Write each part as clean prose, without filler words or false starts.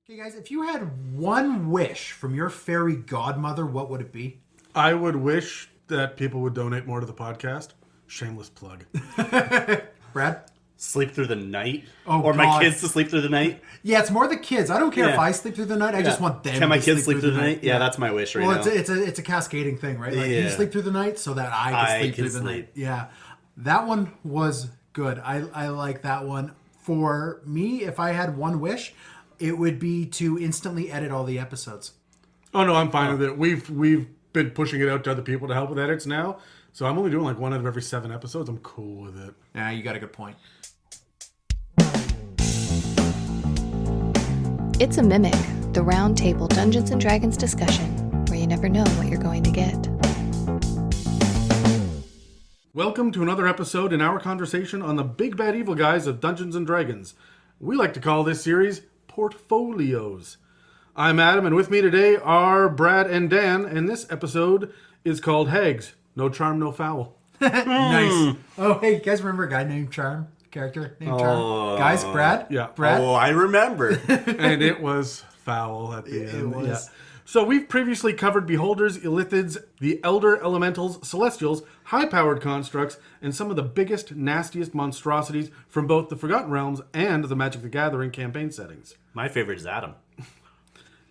Okay, guys, if you had one wish from your fairy godmother, what would it be? I would wish that people would donate more to the podcast. Shameless plug. Brad? Sleep through the night? Oh, or God. my kids to sleep through the night? Yeah, it's more the kids. I don't care if Yeah. I sleep through the night. I just want them Can my to kids sleep through the night? Yeah, that's my wish right now. It's a cascading thing, right? Like, you Yeah. sleep through the night so that I can sleep through the night. Yeah. That one was good. I like that one. For me, if I had one wish, it would be to instantly edit all the episodes. Oh, no, I'm fine with it. We've been pushing it out to other people to help with edits now. So I'm only doing like one out of every 7 episodes. I'm cool with it. Yeah, you got a good point. It's a Mimic, the round table Dungeons & Dragons discussion, where you never know what you're going to get. Welcome to another episode in our conversation on the big bad evil guys of Dungeons & Dragons. We like to call this series Portfolios. I'm Adam, and with me today are Brad and Dan, and this episode is called Hags. No charm, no foul. Nice. Oh, hey, you guys remember a guy named Charm? Character named Charm? Guys, Brad? Yeah. Brad? Oh, I remember. And it was foul at the end. It was. Yeah. So we've previously covered Beholders, Illithids, the Elder Elementals, Celestials, high-powered constructs, and some of the biggest, nastiest monstrosities from both the Forgotten Realms and the Magic the Gathering campaign settings. My favorite is Adam.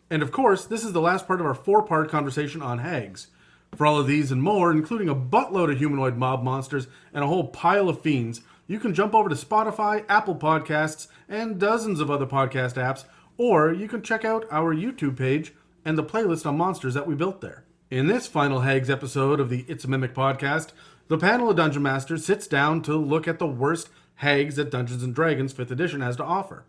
And of course, this is the last part of our 4-part conversation on hags. For all of these and more, including a buttload of humanoid mob monsters and a whole pile of fiends, you can jump over to Spotify, Apple Podcasts, and dozens of other podcast apps, or you can check out our YouTube page and the playlist on monsters that we built there. In this final Hags episode of the It's a Mimic podcast, the panel of Dungeon Masters sits down to look at the worst hags that Dungeons & Dragons 5th edition has to offer.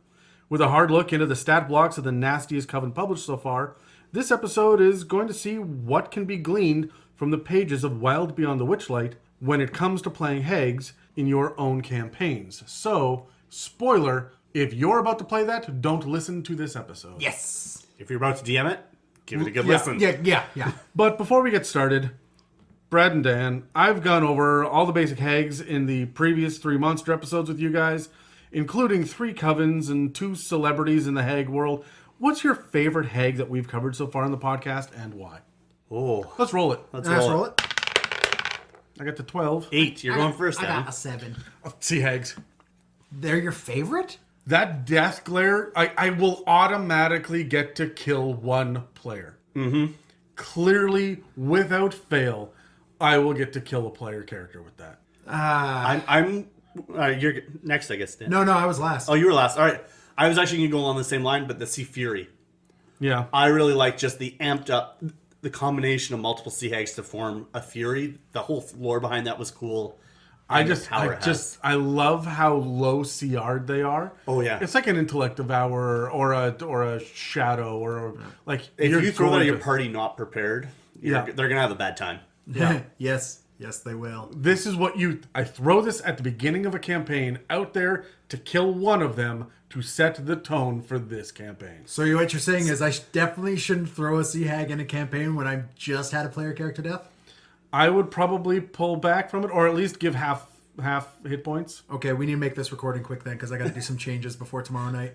With a hard look into the stat blocks of the nastiest coven published so far, this episode is going to see what can be gleaned from the pages of Wild Beyond the Witchlight when it comes to playing hags in your own campaigns. So, spoiler, if you're about to play that, don't listen to this episode. Yes. If you're about to DM it, give it a good listen. Yeah. But before we get started, Brad and Dan, I've gone over all the basic hags in the previous 3 monster episodes with you guys, including 3 covens and 2 celebrities in the hag world. What's your favorite hag that we've covered so far in the podcast, and why? Oh, Let's roll it. let's Let's roll roll it. it. I got to 12. 8. You're going first, I Adam. got a 7. Sea hags. They're your favorite? That death glare, I will automatically get to kill one player. Mm-hmm. Clearly, without fail, I will get to kill a player character with that. You're next, I guess, Dan. No, I was last. Oh, you were last. All right. I was actually going to go along the same line, but the Sea Fury. Yeah. I really like just the amped up, the combination of multiple Sea Hags to form a Fury. The whole lore behind that was cool. I love how low CR'd they are. Oh, yeah. It's like an intellect devour or a shadow or like If you throw that going at your to- party not prepared, Yeah. they're going to have a bad time. Yeah. Yes, they will. This is what I throw this at the beginning of a campaign out there to kill one of them to set the tone for this campaign. So what you're saying is I definitely shouldn't throw a sea hag in a campaign when I just had a player character death? I would probably pull back from it, or at least give half hit points. Okay, we need to make this recording quick then, because I got to do some changes before tomorrow night.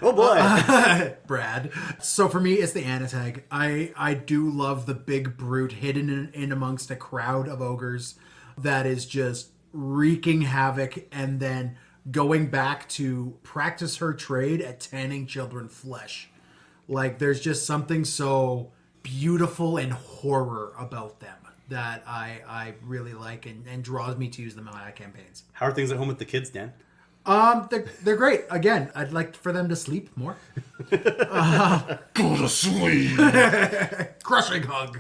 Oh, boy. Brad. So for me, it's the Anatag. I do love the big brute hidden in amongst a crowd of ogres that is just wreaking havoc and then going back to practice her trade at tanning children flesh. Like, there's just something so beautiful and horror about them that I really like and draws me to use them in my campaigns. How are things at home with the kids, Dan? They're great. Again, I'd like for them to sleep more. Go to sleep. Crushing hug.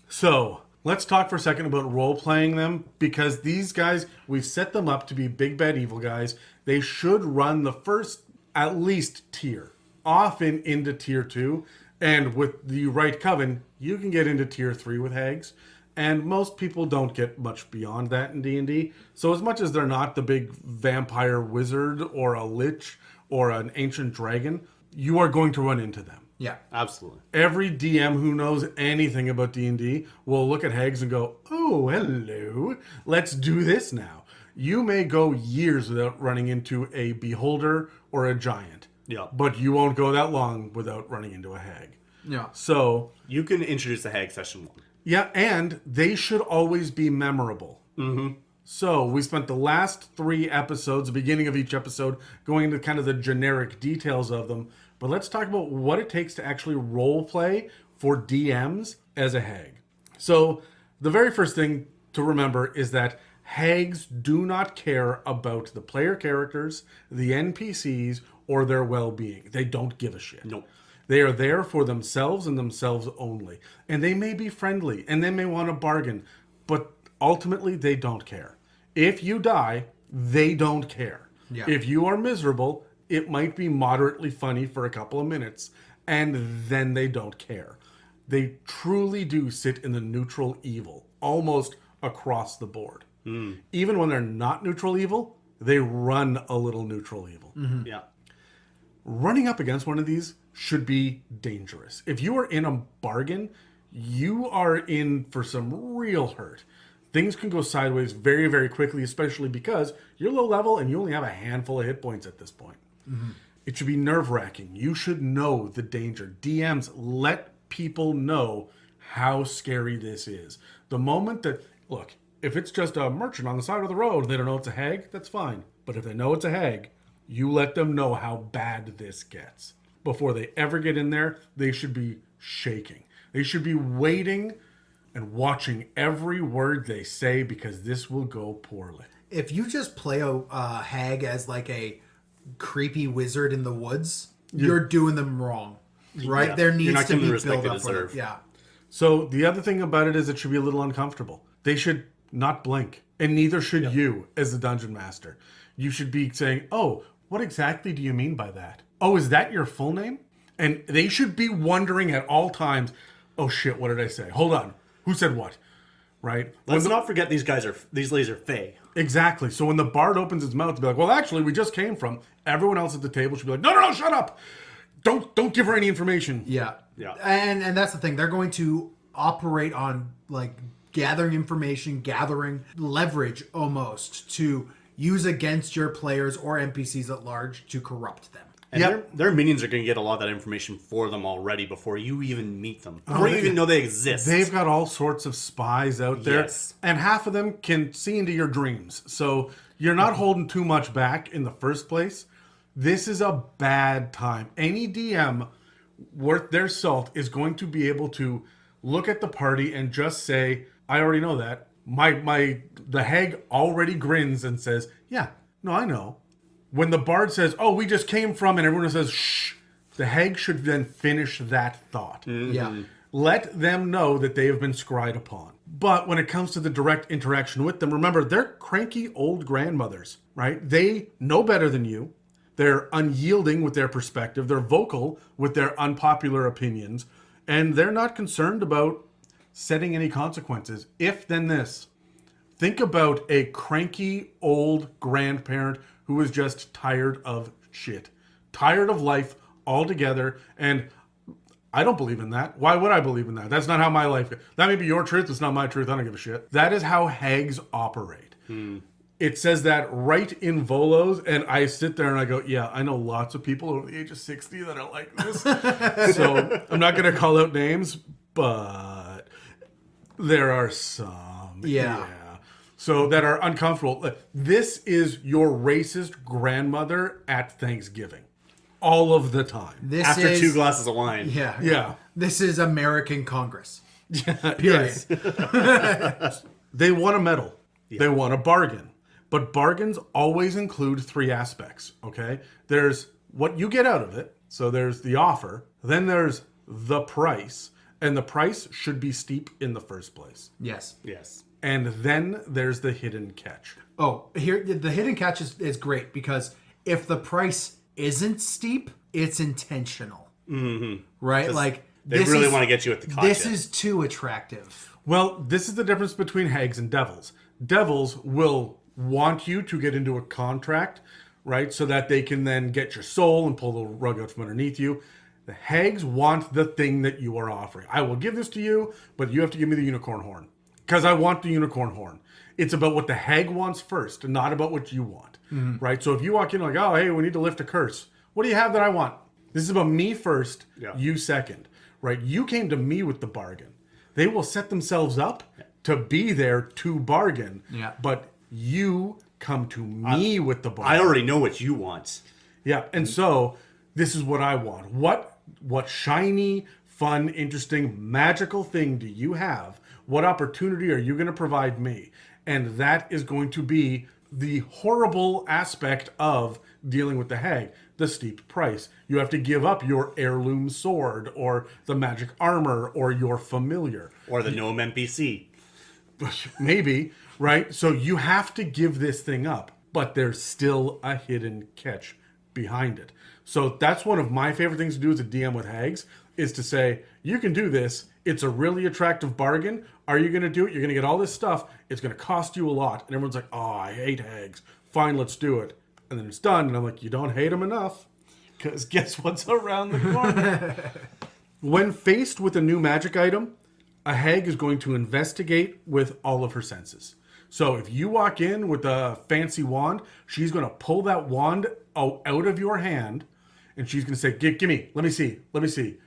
So let's talk for a second about role-playing them, because these guys, we've set them up to be big bad evil guys. They should run the first at least tier, often into tier 2, and with the right coven, you can get into tier 3 with hags. And most people don't get much beyond that in D&D. So as much as they're not the big vampire wizard or a lich or an ancient dragon, you are going to run into them. Yeah. Absolutely. Every DM who knows anything about D&D will look at hags and go, oh, hello, let's do this now. You may go years without running into a beholder or a giant. Yeah. But you won't go that long without running into a hag. Yeah. So, You can introduce the hag session 1. yeah, and they should always be memorable. Mm-hmm. So, we spent the last 3 episodes, the beginning of each episode, going into kind of the generic details of them. But let's talk about what it takes to actually role play for DMs as a hag. So, the very first thing to remember is that hags do not care about the player characters, the NPCs, or their well-being. They don't give a shit. Nope. They are there for themselves and themselves only. And they may be friendly, and they may want to bargain, but ultimately they don't care. If you die, they don't care. Yeah. If you are miserable, it might be moderately funny for a couple of minutes, and then they don't care. They truly do sit in the neutral evil, almost across the board. Even when they're not neutral evil, they run a little neutral evil. Yeah. Running up against one of these should be dangerous. If you are in a bargain, you are in for some real hurt. Things can go sideways very, very quickly, especially because you're low level and you only have a handful of hit points at this point. It should be nerve-wracking. You should know the danger. DMs, let people know how scary this is. The moment that, look, if it's just a merchant on the side of the road and they don't know it's a hag, that's fine. But if they know it's a hag, you let them know how bad this gets. Before they ever get in there, they should be shaking. They should be waiting and watching every word they say, because this will go poorly. If you just play a hag as like a creepy wizard in the woods, you're doing them wrong, right? Yeah. There You're needs not to giving be the respect build they up for them. deserve. Yeah. So the other thing about it is it should be a little uncomfortable. They should not blink, and neither should you as the dungeon master. You should be saying, oh, what exactly do you mean by that? Oh, is that your full name? And they should be wondering at all times, oh shit, what did I say? Hold on. Who said what? Right? Let's not forget these ladies are fae. Exactly. So when the bard opens his mouth to be like, well, actually, we just came from, everyone else at the table should be like, no, shut up. Don't give her any information. Yeah. Yeah. And that's the thing. They're going to operate on like gathering information, gathering leverage almost to use against your players or NPCs at large to corrupt them. And their minions are going to get a lot of that information for them already before you even meet them. Before you even know they exist. They've got all sorts of spies out there. Yes. And half of them can see into your dreams. So you're not holding too much back in the first place. This is a bad time. Any DM worth their salt is going to be able to look at the party and just say, I already know that. The hag already grins and says, yeah, no, I know. When the bard says, oh, we just came from, and everyone says, shh, the hag should then finish that thought. Yeah. Let them know that they have been scryed upon. But when it comes to the direct interaction with them, remember, they're cranky old grandmothers, right? They know better than you. They're unyielding with their perspective. They're vocal with their unpopular opinions. And they're not concerned about setting any consequences. If then this. Think about a cranky old grandparent who is just tired of shit. Tired of life altogether. And I don't believe in that. Why would I believe in that? That's not how my life goes. That may be your truth. It's not my truth. I don't give a shit. That is how hags operate. It says that right in Volos, and I sit there and I go, yeah, I know lots of people over the age of 60 that are like this. So I'm not going to call out names, but there are some. Yeah. So that are uncomfortable. This is your racist grandmother at Thanksgiving. All of the time. This After is 2 glasses of wine. Yeah. Yeah. This is American Congress. Yes. They want a medal. They want a bargain. But bargains always include 3 aspects, okay? There's what you get out of it. So there's the offer. Then there's the price. And the price should be steep in the first place. Yes. Yes. And then there's the hidden catch. Oh, here the hidden catch is great because if the price isn't steep, it's intentional. Mm-hmm. Right? Like They really want to get you at the gotcha. This is too attractive. Well, this is the difference between hags and devils. Devils will want you to get into a contract, right? So that they can then get your soul and pull the rug out from underneath you. The hags want the thing that you are offering. I will give this to you, but you have to give me the unicorn horn. Because I want the unicorn horn. It's about what the hag wants first and not about what you want, right? So if you walk in like, oh, hey, we need to lift a curse. What do you have that I want? This is about me first, Yeah. you second, right? You came to me with the bargain. They will set themselves up to be there to bargain, but you come to me with the bargain. I already know what you want. Yeah, and so this is what I want. What shiny, fun, interesting, magical thing do you have? What opportunity are you going to provide me? And that is going to be the horrible aspect of dealing with the hag, the steep price. You have to give up your heirloom sword or the magic armor or your familiar. Or the gnome NPC. Maybe, right? So you have to give this thing up, but there's still a hidden catch behind it. So that's one of my favorite things to do as a DM with hags, is to say, you can do this. It's a really attractive bargain. Are you going to do it? You're going to get all this stuff. It's going to cost you a lot. And everyone's like, oh, I hate hags. Fine, let's do it. And then it's done. And I'm like, you don't hate them enough. Because guess what's around the corner? When faced with a new magic item, a hag is going to investigate with all of her senses. So if you walk in with a fancy wand, she's going to pull that wand out of your hand, and she's going to say, give me, let me see.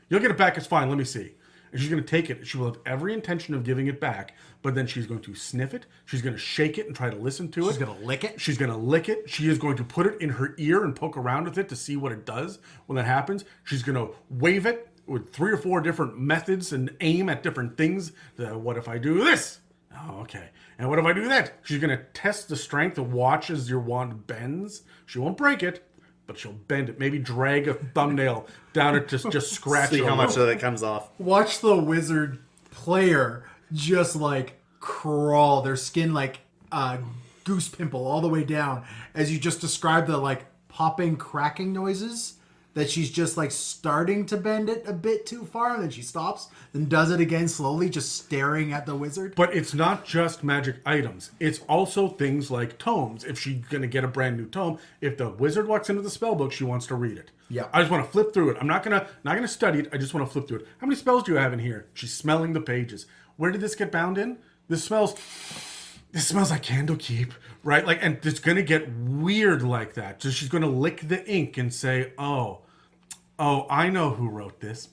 You'll get it back, it's fine, let me see. And she's going to take it. She will have every intention of giving it back, but then she's going to sniff it. She's going to shake it and try to listen to it. She's going to lick it. She's going to lick it. She is going to put it in her ear and poke around with it to see what it does when that happens. She's going to wave it with 3 or 4 different methods and aim at different things. What if I do this? Oh, okay. And what if I do that? She's going to test the strength and watch as your wand bends. She won't break it, but she'll bend it. Maybe drag a thumbnail down it, just scratch it. See how much of it comes off. Watch the wizard player just like crawl, their skin like goose pimple all the way down as you just described the like popping, cracking noises. That she's just like starting to bend it a bit too far, and then she stops, then does it again slowly, just staring at the wizard. But it's not just magic items. It's also things like tomes. If she's going to get a brand new tome, if the wizard walks into the spell book, she wants to read it. Yeah. I just want to flip through it. I'm not gonna study it. I just want to flip through it. How many spells do you have in here? She's smelling the pages. Where did this get bound in? This smells like Candlekeep, right? Like, and it's going to get weird like that. So she's going to lick the ink and say, oh, I know who wrote this.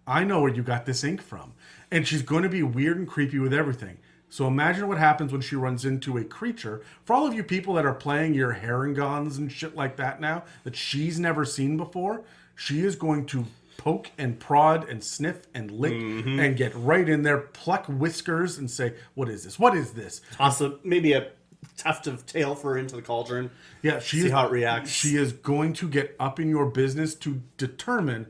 I know where you got this ink from. And she's going to be weird and creepy with everything. So imagine what happens when she runs into a creature. For all of you people that are playing your Herringons and shit like that now, that she's never seen before, she is going to poke and prod and sniff and lick and get right in there, pluck whiskers and say, what is this? What is this? Toss maybe a tuft of tail fur into the cauldron. Yeah, See how it reacts. She is going to get up in your business to determine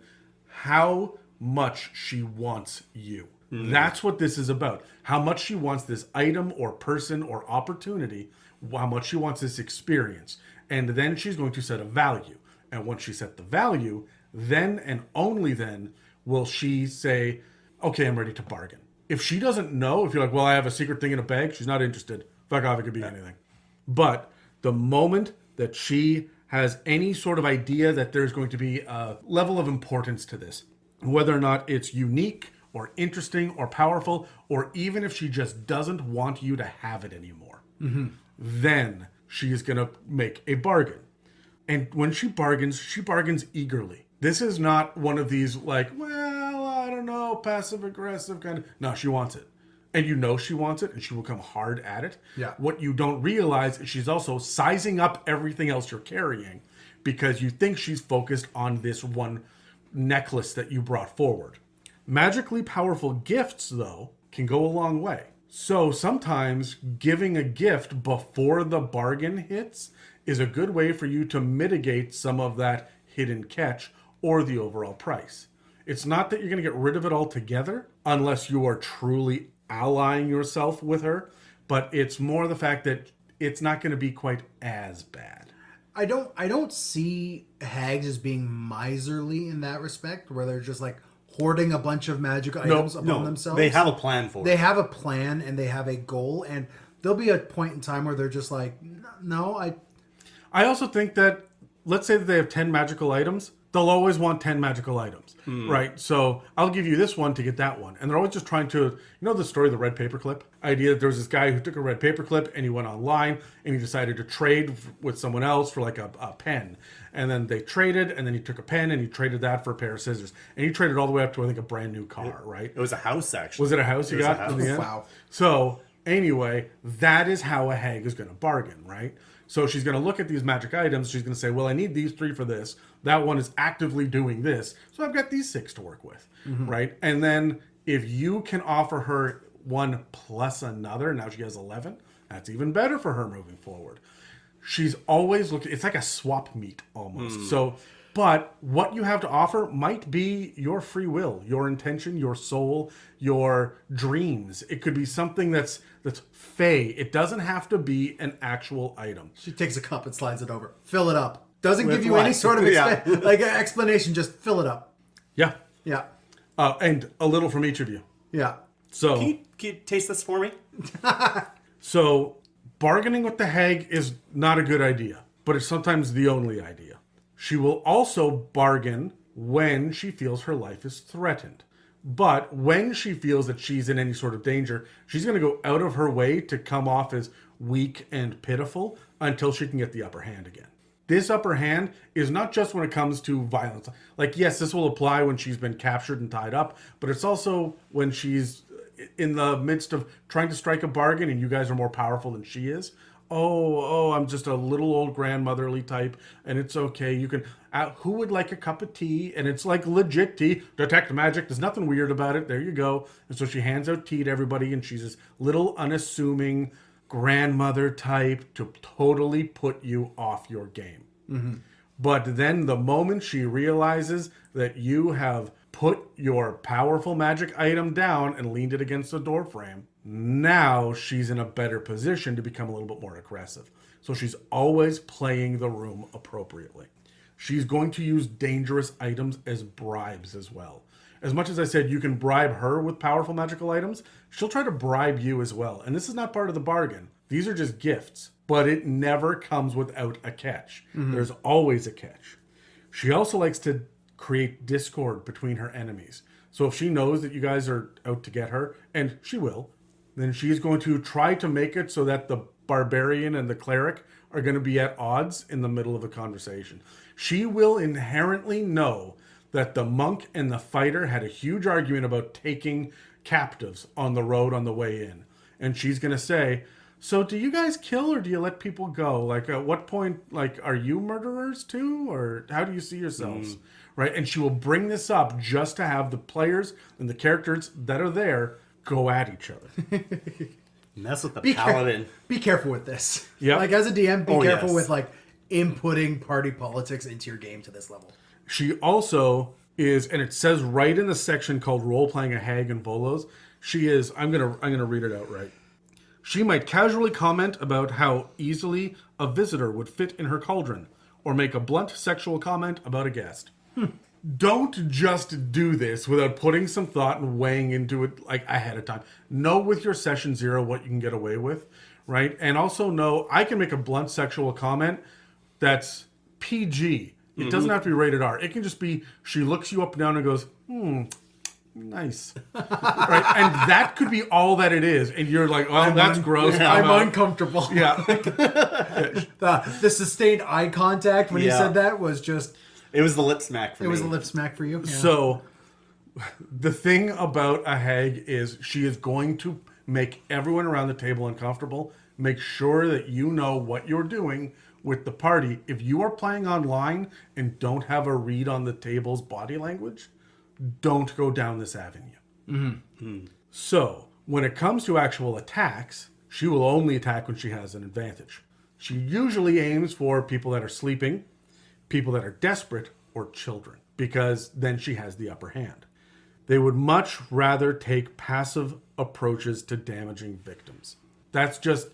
how much she wants you. That's what this is about. How much she wants this item or person or opportunity, how much she wants this experience. And then she's going to set a value. And once she set the value, then and only then will she say, okay, I'm ready to bargain. If she doesn't know, if you're like, well, I have a secret thing in a bag, she's not interested. Fuck off, it could be anything. But the moment that she has any sort of idea that there's going to be a level of importance to this, whether or not it's unique or interesting or powerful, or even if she just doesn't want you to have it anymore, then she is going to make a bargain. And when she bargains eagerly. This is not one of these like, well, I don't know, passive aggressive kind of. No, she wants it. And you know she wants it, and she will come hard at it. Yeah. What you don't realize is she's also sizing up everything else you're carrying because you think she's focused on this one necklace that you brought forward. Magically powerful gifts, though, can go a long way. So sometimes giving a gift before the bargain hits is a good way for you to mitigate some of that hidden catch or the overall price. It's not that you're going to get rid of it altogether unless you are truly allying yourself with her, but it's more the fact that it's not going to be quite as bad. I don't see hags as being miserly in that respect, where they're just like hoarding a bunch of magic items upon themselves. They have a plan for it. They have a plan and they have a goal, and there'll be a point in time where they're just like, no, I also think that, let's say that they have 10 magical items, they'll always want 10 magical items, right? So I'll give you this one to get that one. And they're always just trying to, you know the story of the red paperclip? Idea that there was this guy who took a red paperclip and he went online and he decided to trade with someone else for like a pen. And then they traded, and then he took a pen and he traded that for a pair of scissors. And he traded all the way up to, I think, a brand new car, right? It was a house, actually. Was it a house you got in the end? Wow. So anyway, that is how a hag is going to bargain, right? So she's going to look at these magic items. She's going to say, well, I need these 3 for this. That one is actively doing this. So I've got these 6 to work with, right? And then if you can offer her 1 plus another, now she has 11, that's even better for her moving forward. She's always looking, it's like a swap meet almost. So, but what you have to offer might be your free will, your intention, your soul, your dreams. It could be something that's fey. It doesn't have to be an actual item. She takes a cup and slides it over. Fill it up. Doesn't With give you what? any sort of like an explanation. Just fill it up. Yeah. Yeah. And a little from each of you. Yeah. So, Can you taste this for me? so bargaining with the hag is not a good idea, but it's sometimes the only idea. She will also bargain when she feels her life is threatened. But when she feels that she's in any sort of danger, she's going to go out of her way to come off as weak and pitiful until she can get the upper hand again. This upper hand is not just when it comes to violence. Like, yes, this will apply when she's been captured and tied up, but it's also when she's in the midst of trying to strike a bargain and you guys are more powerful than she is. Oh, I'm just a little old grandmotherly type, and it's okay. You can, who would like a cup of tea? And it's like legit tea. Detect magic. There's nothing weird about it. There you go. And so she hands out tea to everybody, and she's this little unassuming grandmother type to totally put you off your game. But then the moment she realizes that you have put your powerful magic item down and leaned it against the door frame, now she's in a better position to become a little bit more aggressive. So she's always playing the room appropriately. She's going to use dangerous items as bribes as well. As much as I said you can bribe her with powerful magical items, she'll try to bribe you as well. And this is not part of the bargain. These are just gifts. But it never comes without a catch. There's always a catch. She also likes to create discord between her enemies. So if she knows that you guys are out to get her, and she will, then she's going to try to make it so that the barbarian and the cleric are going to be at odds in the middle of a conversation. She will inherently know that the monk and the fighter had a huge argument about taking captives on the road on the way in. And she's going to say, so do you guys kill or do you let people go? Like, at what point, like, are you murderers too? Or how do you see yourselves? Right? And she will bring this up just to have the players and the characters that are there go at each other. Mess with the paladin. Be careful with this. Yeah. Like, as a DM, be careful yes. with, like, inputting party politics into your game to this level. She also is, and it says right in the section called Role-Playing a Hag and Volos, she is, I'm gonna read it out right. She might casually comment about how easily a visitor would fit in her cauldron, or make a blunt sexual comment about a guest. Don't just do this without putting some thought and weighing into it like ahead of time. Know with your session 0 what you can get away with, right? And also know I can make a blunt sexual comment that's PG. It doesn't have to be rated R. It can just be she looks you up and down and goes, nice. Right? And that could be all that it is. And you're like, oh, that's gross. I'm uncomfortable. Yeah. The sustained eye contact when he Yeah. said that was just... It was the lip smack for me. It was a lip smack for you. Yeah. So the thing about a hag is she is going to make everyone around the table uncomfortable. Make sure that you know what you're doing with the party. If you are playing online and don't have a read on the table's body language, don't go down this avenue. So when it comes to actual attacks, she will only attack when she has an advantage. She usually aims for people that are sleeping, people that are desperate, or children, because then she has the upper hand. They would much rather take passive approaches to damaging victims. That's just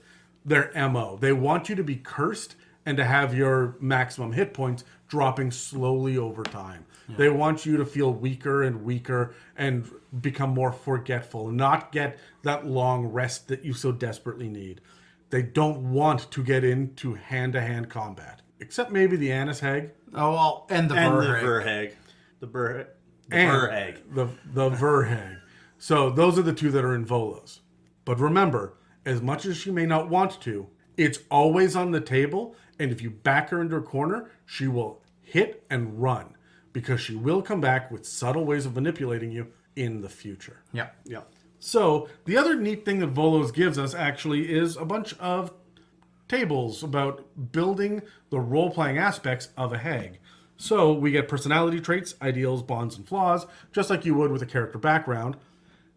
their MO. They want you to be cursed and to have your maximum hit points dropping slowly over time. Yeah. They want you to feel weaker and weaker and become more forgetful, not get that long rest that you so desperately need. They don't want to get into hand-to-hand combat. except maybe the Annis Hag. Oh, well, and the And the Verhag. Verhag. The And Verhag. the Verhag. So those are the two that are in Volos. But remember, as much as she may not want to, it's always on the table, and if you back her into a corner, she will hit and run, because she will come back with subtle ways of manipulating you in the future. Yeah. Yeah. So the other neat thing that Volos gives us actually is a bunch of tables about building the role-playing aspects of a hag. So we get personality traits, ideals, bonds, and flaws, just like you would with a character background.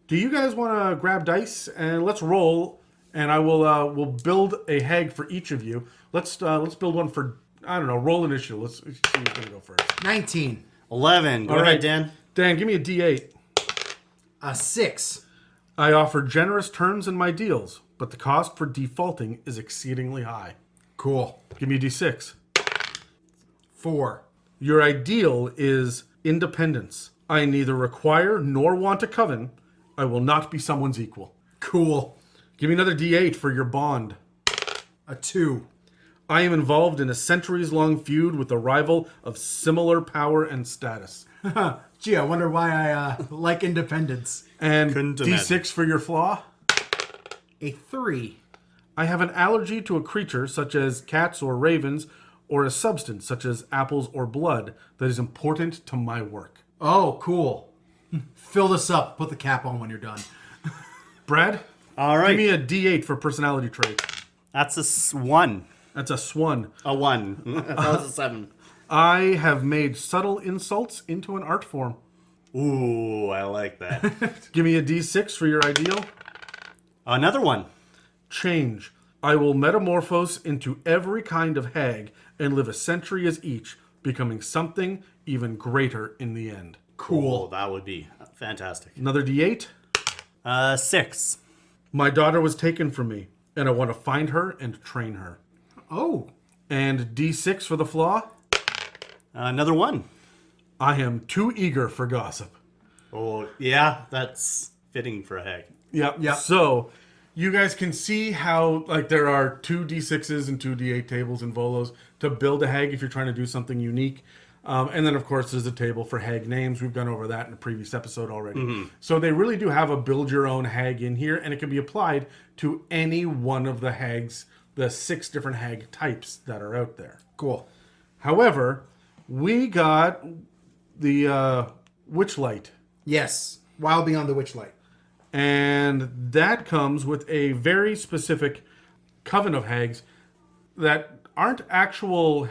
Do you guys want to grab dice and let's roll? And I will we'll build a hag for each of you. Let's build one for, I don't know, roll initiative. Let's see who's gonna go first. 19. 11. Go All ahead, right. Dan. Dan, give me a D8. A 6. I offer generous terms in my deals, but the cost for defaulting is exceedingly high. Cool. Give me a D6. 4. Your ideal is independence. I neither require nor want a coven. I will not be someone's equal. Cool. Give me another D8 for your bond. A 2. I am involved in a centuries-long feud with a rival of similar power and status. Gee, I wonder why I like independence. And Couldn't D6 imagine. for your flaw. A 3. I have an allergy to a creature such as cats or ravens, or a substance such as apples or blood that is important to my work. Oh, cool. Fill this up. Put the cap on when you're done. Brad, All right. give me a D8 for personality trait. That's a 1. That's a swan. A 1. That was a 7. I have made subtle insults into an art form. Ooh, I like that. Give me a D6 for your ideal. Another 1. Change. I will metamorphose into every kind of hag and live a century as each, becoming something even greater in the end. Cool. That would be fantastic. Another D8. 6. My daughter was taken from me, and I want to find her and train her. Oh. And D6 for the flaw. Another 1. I am too eager for gossip. Oh, yeah, that's fitting for a hag. Yep. Yep. So you guys can see how like there are 2 D6s and 2 D8 tables in Volos to build a hag if you're trying to do something unique. And then, of course, there's a table for hag names. We've gone over that in a previous episode already. So they really do have a build your own hag in here, and it can be applied to any one of the hags, the 6 different hag types that are out there. Cool. However, we got the Witchlight, Yes. Wild Beyond the Witchlight. and that comes with a very specific coven of hags that aren't actual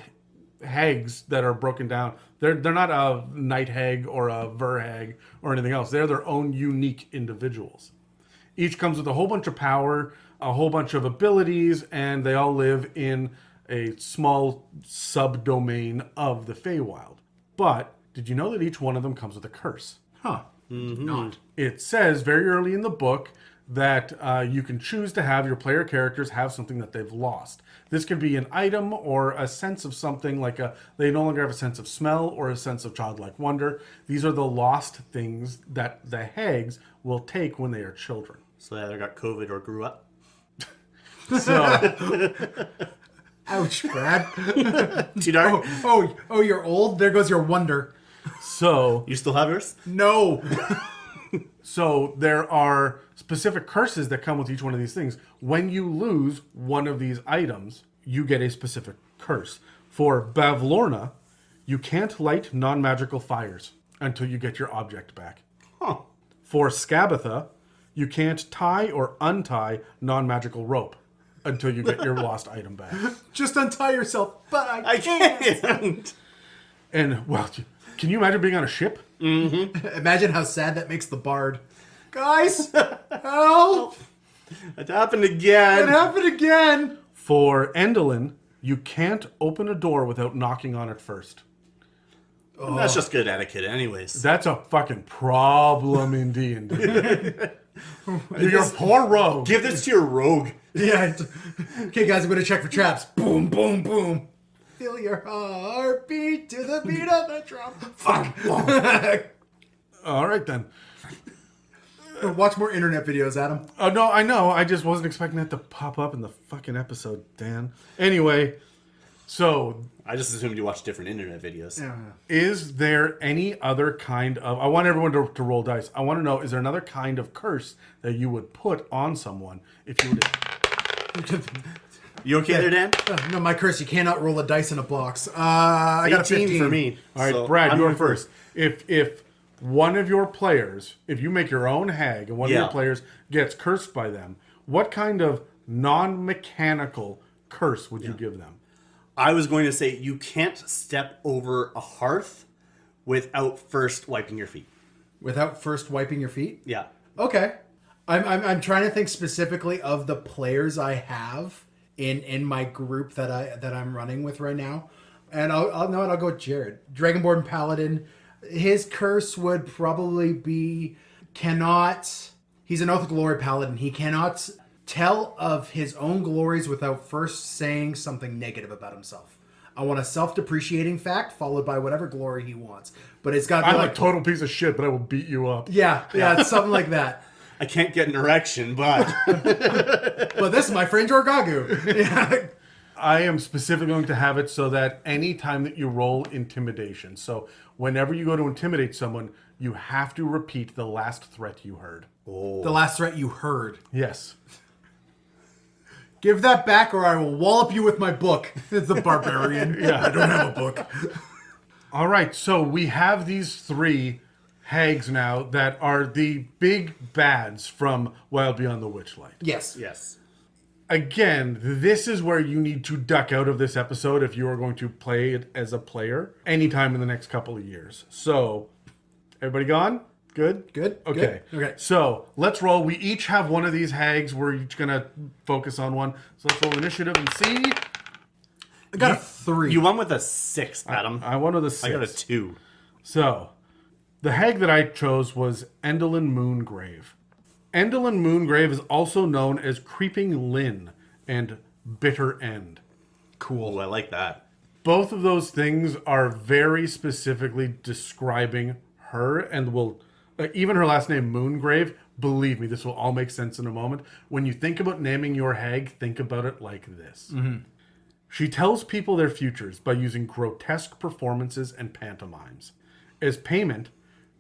hags that are broken down. They're not a night hag or a ver hag or anything else. They're their own unique individuals. Each comes with a whole bunch of power, a whole bunch of abilities, and they all live in a small subdomain of the Feywild. But did you know that each one of them comes with a curse? Huh. Not. It says very early in the book that you can choose to have your player characters have something that they've lost. This could be an item or a sense of something like they no longer have a sense of smell or a sense of childlike wonder. These are the lost things that the hags will take when they are children. So they either got COVID or grew up. So Ouch, Brad. Too dark? Oh, you're old? There goes your wonder. so You still have yours? No. So there are specific curses that come with each one of these things. When you lose one of these items, you get a specific curse. For Bavlorna, you can't light non-magical fires until you get your object back. Huh. For Skabatha, you can't tie or untie non-magical rope until you get your lost item back. Just untie yourself. But I can't. And, well, can you imagine being on a ship? Imagine how sad that makes the bard. Guys, help! It happened again. It happened again. For Endelyn, you can't open a door without knocking on it first. That's just good etiquette anyways. That's a fucking problem in D&D. You're a poor rogue. Give this to your rogue. Yeah. Okay, guys, I'm going to check for traps. Boom, boom, boom. Feel your heartbeat to the beat of the drum. Fuck. All right, then. Watch more internet videos, Adam. Oh, no, I know. I just wasn't expecting that to pop up in the fucking episode, Dan. Anyway, so I just assumed you watched different internet videos. Yeah. Is there any other kind of... I want everyone to roll dice. I want to know, is there another kind of curse that you would put on someone if you were to... You okay there, Dan? No, my curse, you cannot roll a dice in a box. I got a 15 for me. All right, so Brad, I'm you're going first. If one of your players, if you make your own hag and one of your players gets cursed by them, what kind of non-mechanical curse would you give them? I was going to say you can't step over a hearth without first wiping your feet. Without first wiping your feet? Yeah. Okay. I'm trying to think specifically of the players I have in my group that I'm running with right now. And I'll go with Jared. Dragonborn Paladin. His curse would probably be he's an Oath of Glory Paladin. He cannot tell of his own glories without first saying something negative about himself. I want a self-depreciating fact followed by whatever glory he wants. But it's got to be I'm a total piece of shit, but I will beat you up. Yeah, it's something like that. I can't get an erection, but... But this is my friend Jorgagu. Yeah. I am specifically going to have it so that any time that you roll intimidation, so whenever you go to intimidate someone, you have to repeat the last threat you heard. The last threat you heard. Yes. Give that back or I will wallop you with my book. It's the barbarian. Yeah. I don't have a book. All right, so we have these 3 hags now that are the big bads from Wild Beyond the Witchlight. Yes. Yes. Again, this is where you need to duck out of this episode if you are going to play it as a player anytime in the next couple of years. So, everybody gone? Good? Good? Okay. Good? Okay. So, let's roll. We each have one of these hags. We're each going to focus on one. So, let's roll initiative and see. I got a 3. You won with a 6, Adam. I won with a 6. I got a 2. So, the hag that I chose was Endelyn Moongrave. Endelyn Moongrave is also known as Creeping Lynn and Bitter End. Cool. I like that. Both of those things are very specifically describing her and will, even her last name Moongrave, believe me, this will all make sense in a moment. When you think about naming your hag, think about it like this. Mm-hmm. She tells people their futures by using grotesque performances and pantomimes. As payment,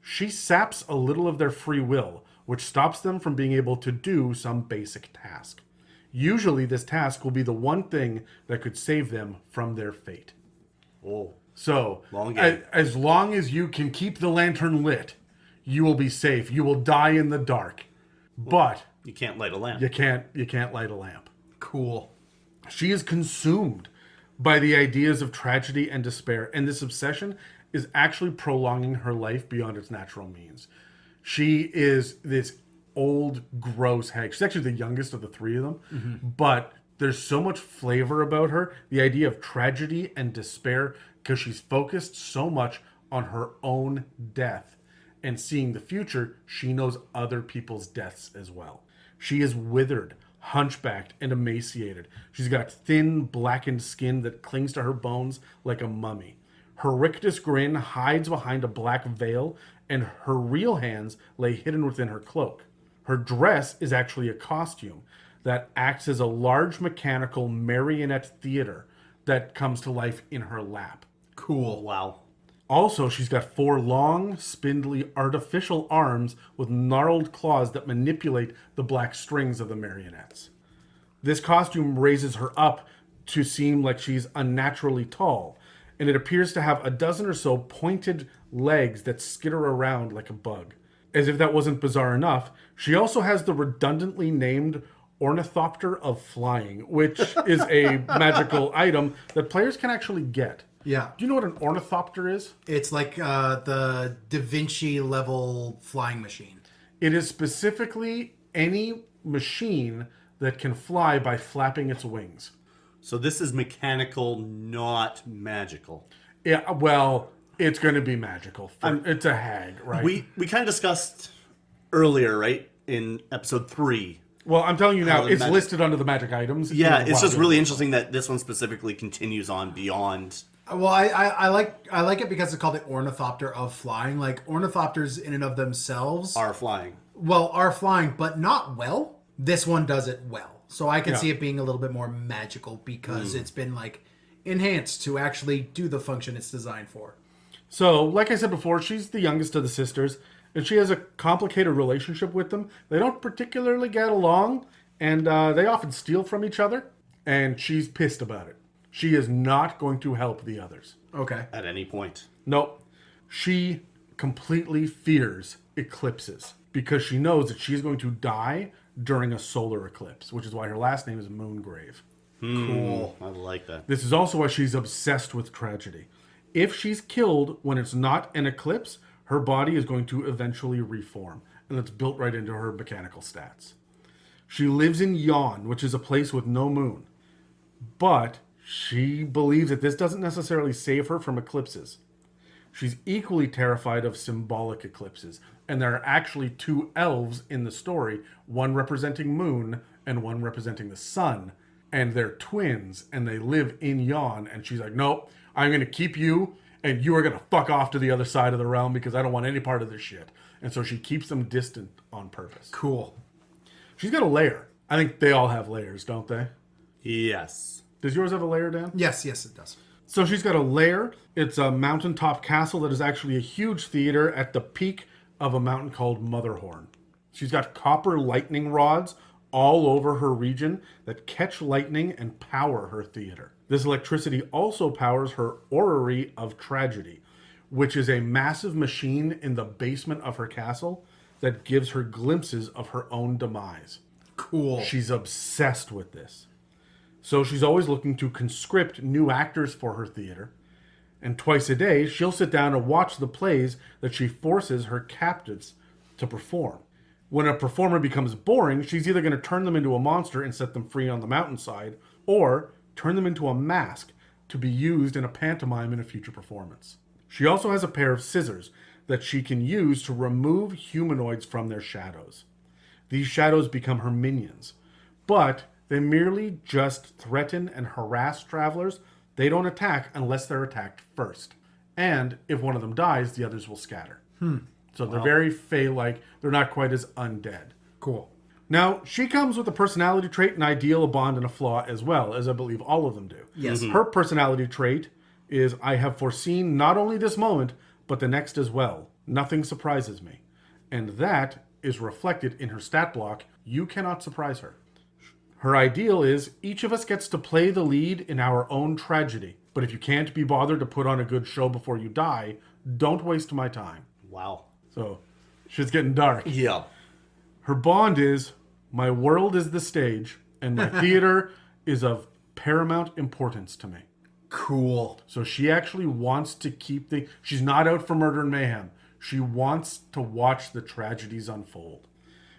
she saps a little of their free will, which stops them from being able to do some basic task. Usually this task will be the one thing that could save them from their fate. Oh. So, Long game. as long as you can keep the lantern lit, you will be safe. You will die in the dark. But You can't light a lamp. you can't light a lamp. Cool. She is consumed by the ideas of tragedy and despair, and this obsession is actually prolonging her life beyond its natural means. She is this old, gross hag. She's actually the youngest of the 3 of them, but there's so much flavor about her. The idea of tragedy and despair, because she's focused so much on her own death and seeing the future, she knows other people's deaths as well. She is withered, hunchbacked, and emaciated. She's got thin, blackened skin that clings to her bones like a mummy. Her rictus grin hides behind a black veil, and her real hands lay hidden within her cloak. Her dress is actually a costume that acts as a large mechanical marionette theater that comes to life in her lap. Cool. Wow. Also, she's got 4 long, spindly, artificial arms with gnarled claws that manipulate the black strings of the marionettes. This costume raises her up to seem like she's unnaturally tall, and it appears to have a dozen or so pointed legs that skitter around like a bug. As if that wasn't bizarre enough, she also has the redundantly named Ornithopter of Flying, which is a magical item that players can actually get. Yeah. Do you know what an ornithopter is? It's like the Da Vinci level flying machine. It is specifically any machine that can fly by flapping its wings. So this is mechanical, not magical. Yeah, well, it's going to be magical. It's a hag, right? We kind of discussed earlier, right, in episode 3. Well, I'm telling you now, the it's magic- listed under the magic items. Yeah, in it's Wild just Beyond really the interesting that this one specifically continues on beyond. Well, I like it because it's called the Ornithopter of Flying. Like, ornithopters in and of themselves Are flying. are flying, but not well. This one does it well. So I can Yeah. see it being a little bit more magical because it's been like enhanced to actually do the function it's designed for. So, like I said before, she's the youngest of the sisters, and she has a complicated relationship with them. They don't particularly get along, and they often steal from each other, and she's pissed about it. She is not going to help the others. Okay. At any point. Nope. She completely fears eclipses because she knows that she's going to die during a solar eclipse, which is why her last name is Moongrave. Cool. I like that. This is also why she's obsessed with tragedy. If she's killed when it's not an eclipse, her body is going to eventually reform, and it's built right into her mechanical stats. She lives in Yon, which is a place with no moon. But she believes that this doesn't necessarily save her from eclipses. She's equally terrified of symbolic eclipses, and there are actually 2 elves in the story, one representing moon and one representing the sun, and they're twins, and they live in Yon, and she's like, nope, I'm going to keep you, and you are going to fuck off to the other side of the realm because I don't want any part of this shit. And so she keeps them distant on purpose. Cool. She's got a lair. I think they all have lairs, don't they? Yes. Does yours have a lair, Dan? Yes, it does. So she's got a lair. It's a mountaintop castle that is actually a huge theater at the peak of a mountain called Motherhorn. She's got copper lightning rods all over her region that catch lightning and power her theater. This electricity also powers her orrery of tragedy, which is a massive machine in the basement of her castle that gives her glimpses of her own demise. Cool. She's obsessed with this. So she's always looking to conscript new actors for her theater. And twice a day, she'll sit down and watch the plays that she forces her captives to perform. When a performer becomes boring, she's either going to turn them into a monster and set them free on the mountainside, or turn them into a mask to be used in a pantomime in a future performance. She also has a pair of scissors that she can use to remove humanoids from their shadows. These shadows become her minions, but they merely just threaten and harass travelers. They don't attack unless they're attacked first. And if one of them dies, the others will scatter. So they're very Fae-like. They're not quite as undead. Cool. Now, she comes with a personality trait, an ideal, a bond, and a flaw as well, as I believe all of them do. Yes. Her personality trait is, I have foreseen not only this moment, but the next as well. Nothing surprises me. And that is reflected in her stat block. You cannot surprise her. Her ideal is, each of us gets to play the lead in our own tragedy. But if you can't be bothered to put on a good show before you die, don't waste my time. Wow. So, shit's getting dark. Yeah. Her bond is, my world is the stage, and my theater is of paramount importance to me. Cool. So she actually wants to keep she's not out for murder and mayhem. She wants to watch the tragedies unfold.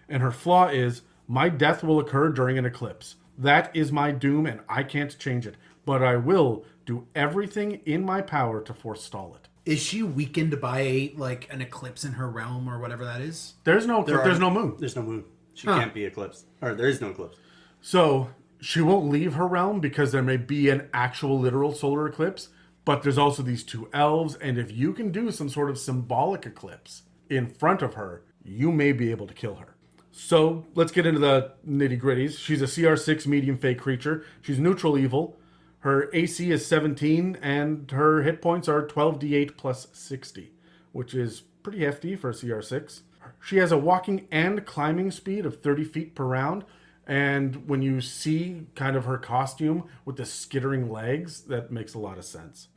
And her flaw is, my death will occur during an eclipse. That is my doom, and I can't change it. But I will do everything in my power to forestall it. Is she weakened by like an eclipse in her realm or whatever that is? There's no moon. There's no moon. She can't be eclipsed. Or there is no eclipse. So she won't leave her realm because there may be an actual literal solar eclipse, but there's also these 2 elves, and if you can do some sort of symbolic eclipse in front of her, you may be able to kill her. So let's get into the nitty gritties. She's a CR6 medium fey creature. She's neutral evil. Her AC is 17, and her hit points are 12d8 plus 60, which is pretty hefty for a CR6. She has a walking and climbing speed of 30 feet per round, and when you see kind of her costume with the skittering legs, that makes a lot of sense.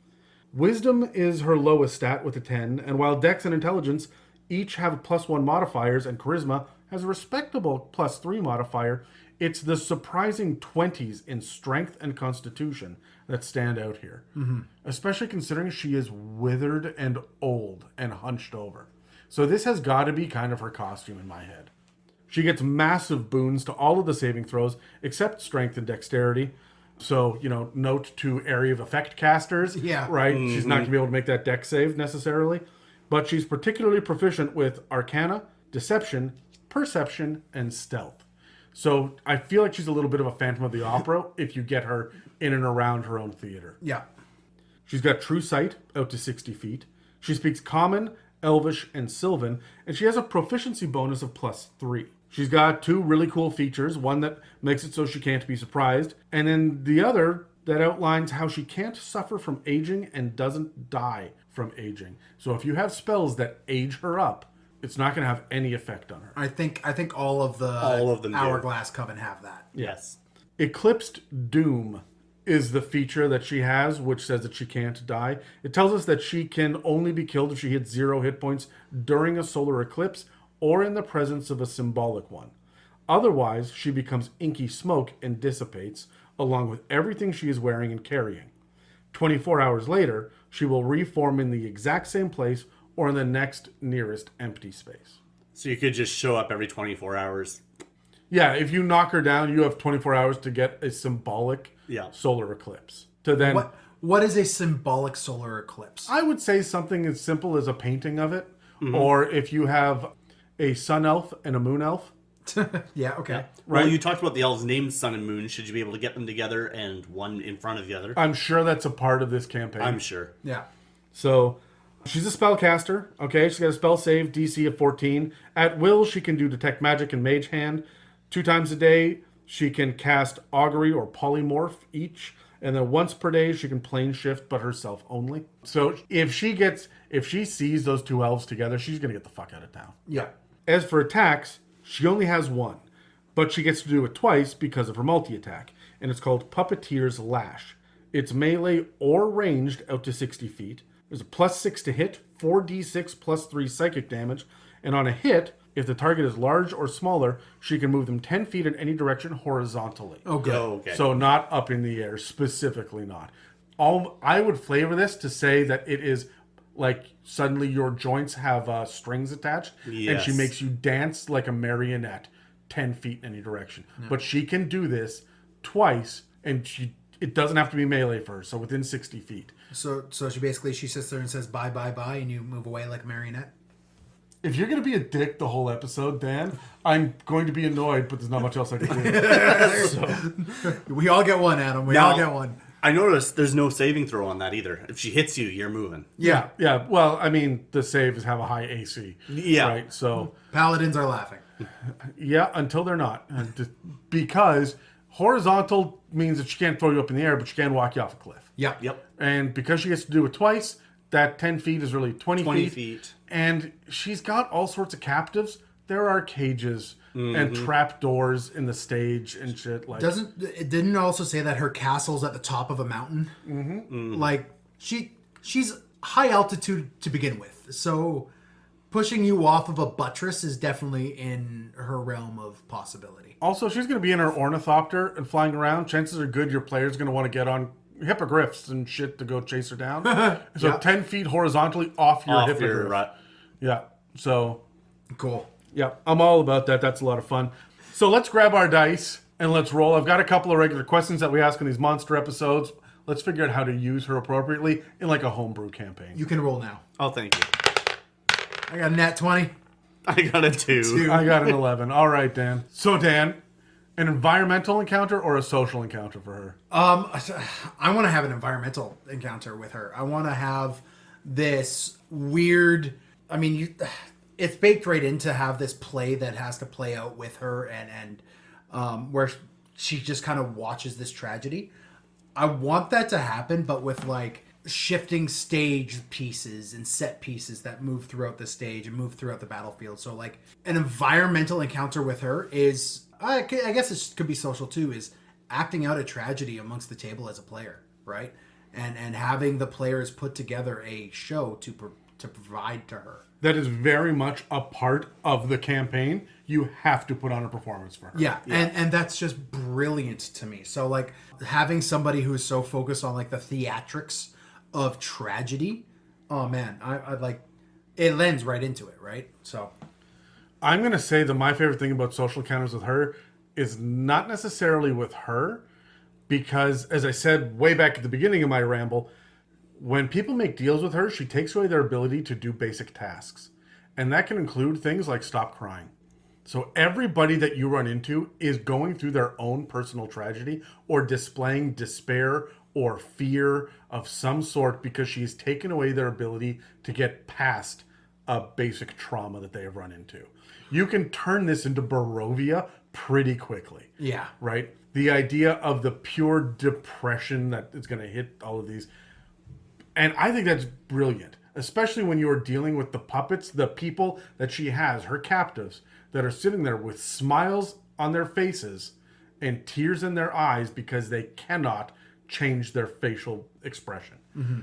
Wisdom is her lowest stat with a 10, and while Dex and Intelligence each have +1 modifiers, and Charisma has a respectable +3 modifier, it's the surprising 20s in Strength and Constitution that stand out here. Especially considering she is withered and old and hunched over. So this has got to be kind of her costume in my head. She gets massive boons to all of the saving throws, except Strength and Dexterity. So, note to area of effect casters. Yeah. Right? She's not going to be able to make that dex save necessarily. But she's particularly proficient with Arcana, Deception, Perception, and Stealth. So I feel like she's a little bit of a Phantom of the Opera if you get her in and around her own theater. Yeah. She's got True Sight out to 60 feet. She speaks Common, Elvish, and Sylvan, and she has a proficiency bonus of +3. She's got 2 really cool features, one that makes it so she can't be surprised, and then the other that outlines how she can't suffer from aging and doesn't die from aging. So if you have spells that age her up, it's not going to have any effect on her. I think all of them do. Hourglass Coven have that. Yes. Eclipsed Doom is the feature that she has, which says that she can't die. It tells us that she can only be killed if she hits 0 hit points during a solar eclipse or in the presence of a symbolic one. Otherwise, she becomes inky smoke and dissipates, along with everything she is wearing and carrying. 24 hours later, she will reform in the exact same place or in the next nearest empty space. So you could just show up every 24 hours. Yeah, if you knock her down, you have 24 hours to get a symbolic solar eclipse. To then, what is a symbolic solar eclipse? I would say something as simple as a painting of it, or if you have a sun elf and a moon elf. Yeah, okay. Right. Well, you talked about the elves named Sun and Moon. Should you be able to get them together and one in front of the other? I'm sure that's a part of this campaign. I'm sure. Yeah. So, she's a spellcaster, okay? She's got a spell save DC of 14. At will, she can do Detect Magic and Mage Hand. 2 times a day, she can cast Augury or Polymorph each. And then once per day, she can plane shift, but herself only. So, if she sees those 2 elves together, she's going to get the fuck out of town. Yeah. As for attacks, she only has 1. But she gets to do it twice because of her multi-attack. And it's called Puppeteer's Lash. It's melee or ranged out to 60 feet. There's a +6 to hit, 4d6 plus 3 psychic damage, and on a hit, if the target is large or smaller, she can move them 10 feet in any direction horizontally. Oh, good. Okay. So not up in the air, specifically not. I would flavor this to say that it is like suddenly your joints have strings attached, and she makes you dance like a marionette 10 feet in any direction. Yeah. But she can do this twice, and it doesn't have to be melee for her, so within 60 feet. So she sits there and says bye, bye, bye, and you move away like a marionette? If you're going to be a dick the whole episode, Dan, I'm going to be annoyed, but there's not much else I can do. So. We all get one, Adam. We all get one. I noticed there's no saving throw on that either. If she hits you, you're moving. Yeah. Well, I mean, the saves have a high AC. Yeah. Right, so... Paladins are laughing. Yeah, until they're not. Because horizontal means that she can't throw you up in the air, but she can walk you off a cliff. Yep. And because she gets to do it twice, that 10 feet is really 20 feet. And she's got all sorts of captives. There are cages and trap doors in the stage and shit. Like, It didn't also say that her castle's at the top of a mountain? Mm-hmm. Like, she's high altitude to begin with. So pushing you off of a buttress is definitely in her realm of possibility. Also, she's going to be in her ornithopter and flying around. Chances are good your player's going to want to get on hippogriffs and shit to go chase her down. So 10 feet horizontally off your hippogriff. Yeah. So cool. Yeah, I'm all about that. That's a lot of fun. So let's grab our dice and let's roll. I've got a couple of regular questions that we ask in these monster episodes. Let's figure out how to use her appropriately in like a homebrew campaign. You can roll now. Oh, thank you. I got a nat 20. I got a 2. I got an 11. All right, Dan. So, Dan, an environmental encounter or a social encounter for her? I want to have an environmental encounter with her. I want to have this weird... I mean, it's baked right in to have this play that has to play out with her and where she just kind of watches this tragedy. I want that to happen, but with like shifting stage pieces and set pieces that move throughout the stage and move throughout the battlefield. So like an environmental encounter with her is, I guess it could be social too, is acting out a tragedy amongst the table as a player, right? And having the players put together a show to provide to her. That is very much a part of the campaign. You have to put on a performance for her. Yeah. And that's just brilliant to me. So like having somebody who is so focused on like the theatrics of tragedy, oh man, I like, it lends right into it, right? So I'm going to say that my favorite thing about social encounters with her is not necessarily with her, because as I said way back at the beginning of my ramble, when people make deals with her, she takes away their ability to do basic tasks. And that can include things like stop crying. So everybody that you run into is going through their own personal tragedy or displaying despair or fear of some sort because she's taken away their ability to get past a basic trauma that they have run into. You can turn this into Barovia pretty quickly. Yeah. Right? The idea of the pure depression that is going to hit all of these. And I think that's brilliant, especially when you're dealing with the puppets, the people that she has, her captives, that are sitting there with smiles on their faces and tears in their eyes because they cannot change their facial expression. Mm-hmm.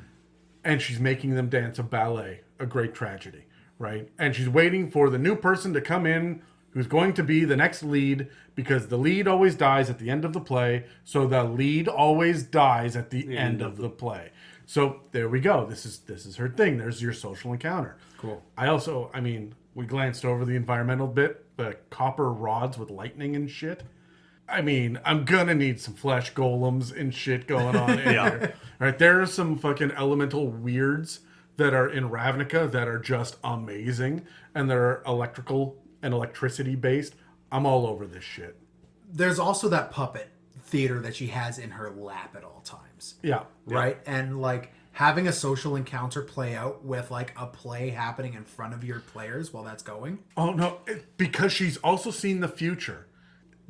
And she's making them dance a ballet, a great tragedy, right? And she's waiting for the new person to come in who's going to be the next lead, because the lead always dies at the end of the play. So the lead always dies at the end of the play. So there we go. This is her thing. There's your social encounter. Cool. I mean, we glanced over the environmental bit, the copper rods with lightning and shit. I mean, I'm gonna need some flesh golems and shit going on in here. Right? There are some fucking elemental weirds that are in Ravnica that are just amazing, and they're electrical and electricity based. I'm all over this shit. There's also that puppet theater that she has in her lap at all times. Yeah. Right? And like having a social encounter play out with like a play happening in front of your players while that's going. Oh no, because she's also seen the future.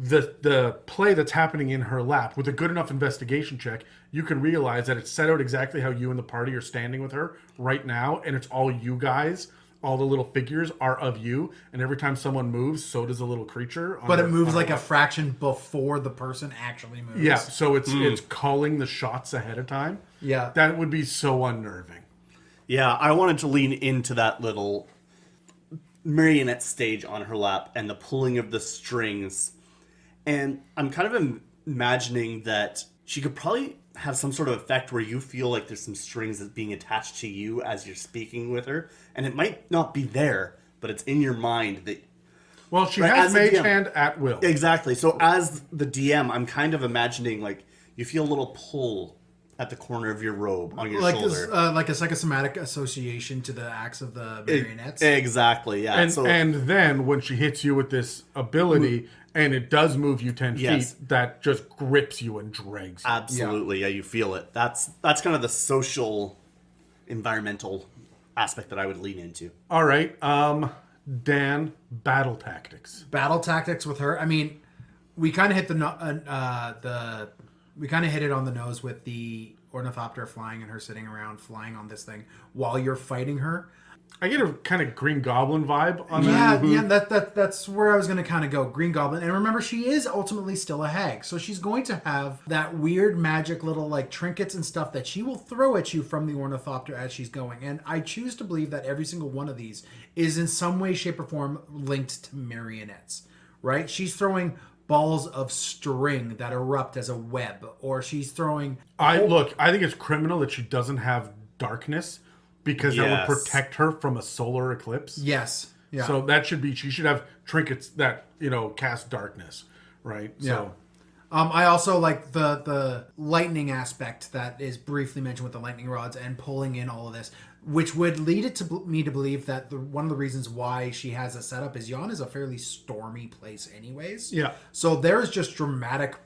The play that's happening in her lap, with a good enough investigation check, you can realize that it's set out exactly how you and the party are standing with her right now, and it's all you guys. All the little figures are of you, and every time someone moves, so does a little creature. But it moves like a fraction before the person actually moves. Yeah, so it's calling the shots ahead of time. Yeah. That would be so unnerving. Yeah, I wanted to lean into that little marionette stage on her lap and the pulling of the strings. And I'm kind of imagining that she could probably have some sort of effect where you feel like there's some strings that's being attached to you as you're speaking with her. And it might not be there, but it's in your mind that... Well, she Right, has as a Mage DM. Hand at will. Exactly. So as the DM, I'm kind of imagining like you feel a little pull at the corner of your robe on your like shoulder. like a psychosomatic association to the acts of the marionettes. Exactly, yeah. And then when she hits you with this ability, and it does move you 10 Yes. feet, that just grips you and drags you. Absolutely, yeah, you feel it. That's kind of the social, environmental aspect that I would lean into. All right, Dan, battle tactics. Battle tactics with her. I mean, we kind of hit we kind of hit it on the nose with the ornithopter flying and her sitting around flying on this thing while you're fighting her. I get a kind of Green Goblin vibe on Yeah, that. yeah, that's where I was going to kind of go. Green Goblin. And remember, she is ultimately still a hag. So she's going to have that weird magic little like trinkets and stuff that she will throw at you from the ornithopter as she's going. And I choose to believe that every single one of these is in some way, shape, or form linked to marionettes, right? She's throwing balls of string that erupt as a web, or she's throwing... I think it's criminal that she doesn't have darkness, because that would protect her from a solar eclipse. Yes. Yeah. So she should have trinkets that, cast darkness, right? Yeah. So I also like the lightning aspect that is briefly mentioned with the lightning rods and pulling in all of this, which would lead it to me to believe that one of the reasons why she has a setup is Yon is a fairly stormy place anyways. Yeah. So there's just dramatic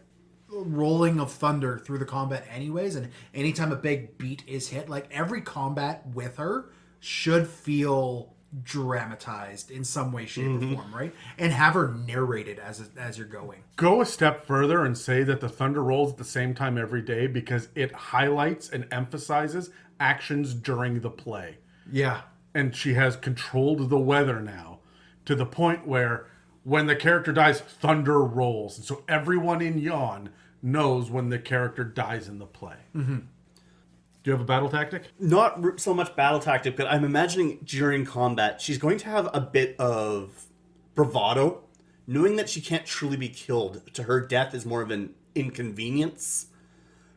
rolling of thunder through the combat anyways, and anytime a big beat is hit, like every combat with her should feel dramatized in some way, shape, or form, right? And have her narrated as you're going. go a step further and say that the thunder rolls at the same time every day, because it highlights and emphasizes actions during the play. Yeah. And she has controlled the weather now to the point where when the character dies, thunder rolls. And so everyone in Yon knows when the character dies in the play. Mm-hmm. Do you have a battle tactic? Not so much battle tactic, but I'm imagining during combat, she's going to have a bit of bravado, knowing that she can't truly be killed. To her, death is more of an inconvenience.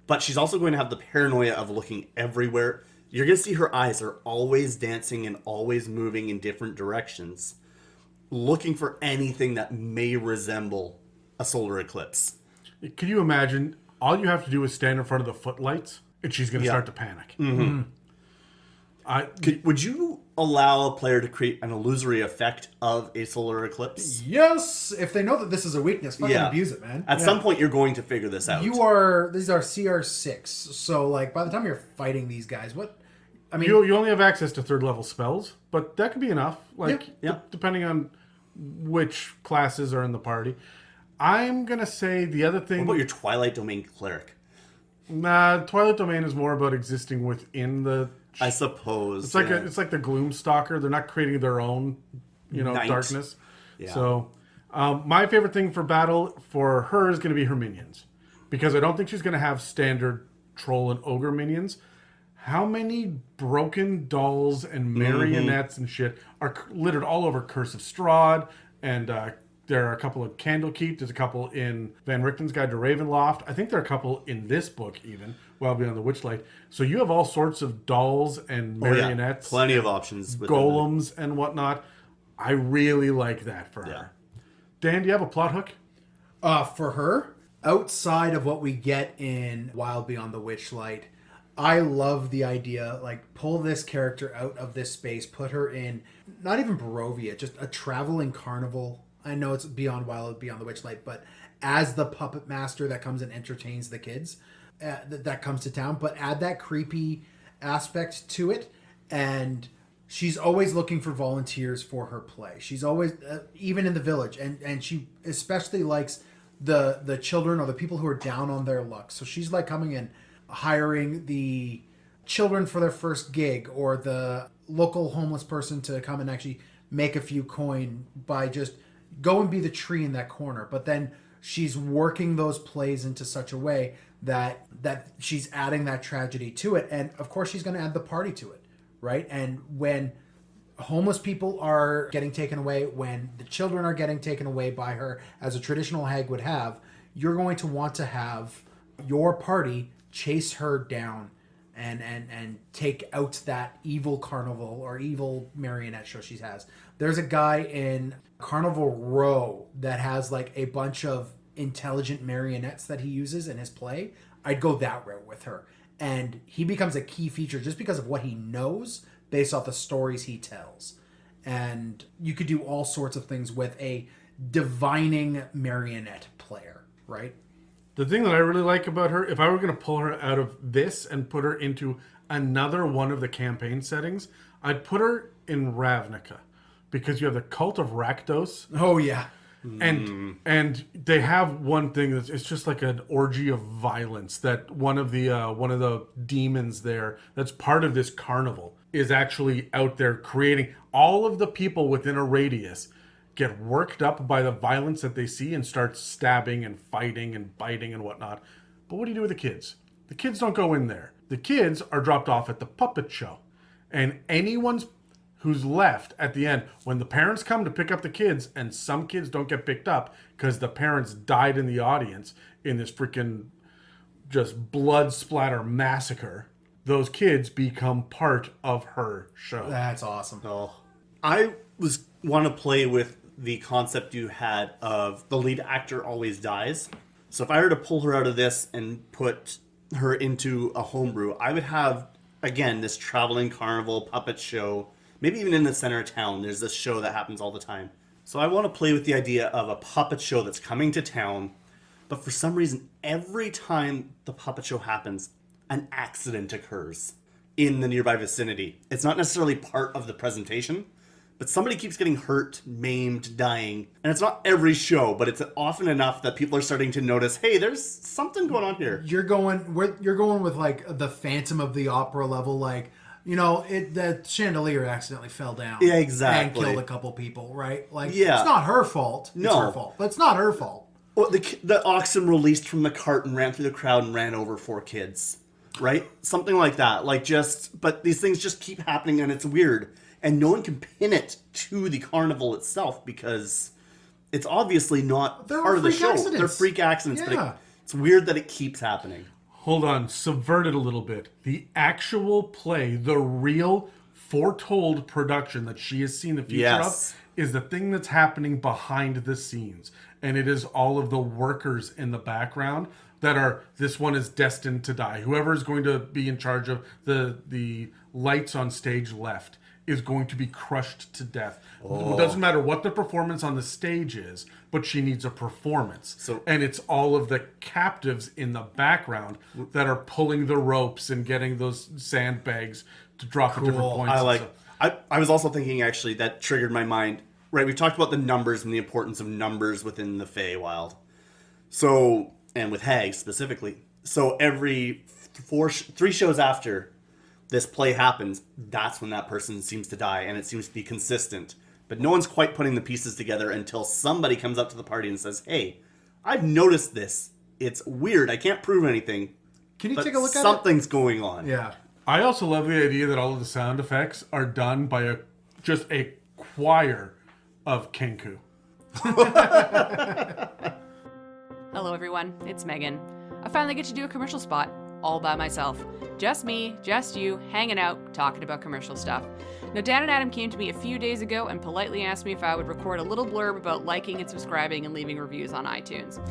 But she's also going to have the paranoia of looking everywhere. You're going to see her eyes are always dancing and always moving in different directions, looking for anything that may resemble a solar eclipse. Can you imagine? All you have to do is stand in front of the footlights, and she's going to start to panic. Mm-hmm. Would you allow a player to create an illusory effect of a solar eclipse? Yes, if they know that this is a weakness, fucking abuse it, man. At some point, you're going to figure this out. These are CR6, so like by the time you're fighting these guys, I mean, you only have access to 3rd level spells, but that could be enough. Like, Yeah. depending on which classes are in the party. I'm gonna say the other thing. What about your Twilight Domain cleric? Nah, Twilight Domain is more about existing within the. I suppose It's like it's like the Gloomstalker. They're not creating their own, Night. darkness. Yeah. So, my favorite thing for battle for her is going to be her minions, because I don't think she's going to have standard troll and ogre minions. How many broken dolls and marionettes and shit are littered all over Curse of Strahd, and there are a couple of Candlekeep. There's a couple in Van Richten's Guide to Ravenloft. I think there are a couple in this book even, Wild Beyond the Witchlight. So you have all sorts of dolls and marionettes. Plenty of options. Within Golems and whatnot. I really like that for her. Dan, do you have a plot hook? For her, outside of what we get in Wild Beyond the Witchlight, I love the idea, like, pull this character out of this space, put her in, not even Barovia, just a traveling carnival. I know it's beyond Wild Beyond the Witchlight, but as the puppet master that comes and entertains the kids that comes to town, but add that creepy aspect to it, and she's always looking for volunteers for her play. She's always, even in the village, and she especially likes the children or the people who are down on their luck. So she's like coming in, hiring the children for their first gig, or the local homeless person to come and actually make a few coin by just go and be the tree in that corner. But then she's working those plays into such a way that she's adding that tragedy to it. And of course she's going to add the party to it, right? And when homeless people are getting taken away, when the children are getting taken away by her, as a traditional hag would have, you're going to want to have your party chase her down and take out that evil carnival or evil marionette show she has. There's a guy in Carnival Row that has like a bunch of intelligent marionettes that he uses in his play. I'd go that route with her. And he becomes a key feature just because of what he knows based off the stories he tells. And you could do all sorts of things with a divining marionette player, right? The thing that I really like about her, if I were going to pull her out of this and put her into another one of the campaign settings, I'd put her in Ravnica, because you have the Cult of Rakdos. Oh, yeah. And they have one thing that's, it's just like an orgy of violence, that one of the demons there that's part of this carnival is actually out there creating. All of the people within a radius get worked up by the violence that they see and start stabbing and fighting and biting and whatnot. But what do you do with the kids? The kids don't go in there. The kids are dropped off at the puppet show. And anyone who's left at the end, when the parents come to pick up the kids, and some kids don't get picked up because the parents died in the audience in this freaking just blood splatter massacre, those kids become part of her show. That's awesome. Oh, I want to play with the concept you had of the lead actor always dies. So if I were to pull her out of this and put her into a homebrew, I would have, again, this traveling carnival puppet show. Maybe even in the center of town, there's this show that happens all the time. So I want to play with the idea of a puppet show that's coming to town, but for some reason, every time the puppet show happens, an accident occurs in the nearby vicinity. It's not necessarily part of the presentation, but somebody keeps getting hurt, maimed, dying. And it's not every show, but it's often enough that people are starting to notice, hey, there's something going on here. You're going with like the Phantom of the Opera level, like, the chandelier accidentally fell down. Yeah, exactly. And killed a couple people, right? Like, yeah. It's not her fault. It's No. her fault. But it's not her fault. Well, the oxen released from the cart and ran through the crowd and ran over 4 kids, right? Something like that. But these things just keep happening, and it's weird. And no one can pin it to the carnival itself because it's obviously not part of the show. Accidents. They're freak accidents, Yeah. but it's weird that it keeps happening. Hold on, subvert it a little bit. The actual play, the real foretold production that she has seen the future Yes. of, is the thing that's happening behind the scenes. And it is all of the workers in the background that are, this one is destined to die. Whoever is going to be in charge of the lights on stage left is going to be crushed to death. It doesn't matter what the performance on the stage is, but she needs a performance. And it's all of the captives in the background that are pulling the ropes and getting those sandbags to drop the different Cool. points. I was also thinking, actually, that triggered my mind. Right, we've talked about the numbers and the importance of numbers within the Feywild. So, and with Hags specifically. So every 3 shows after this play happens, that's when that person seems to die, and it seems to be consistent. But no one's quite putting the pieces together until somebody comes up to the party and says, hey, I've noticed this. It's weird. I can't prove anything. Can you but take a look at it? something's going on. Yeah. I also love the idea that all of the sound effects are done by just a choir of Kenku. Hello everyone, it's Megan. I finally get to do a commercial spot all by myself. Just me, just you, hanging out, talking about commercial stuff. Now, Dan and Adam came to me a few days ago and politely asked me if I would record a little blurb about liking and subscribing and leaving reviews on iTunes.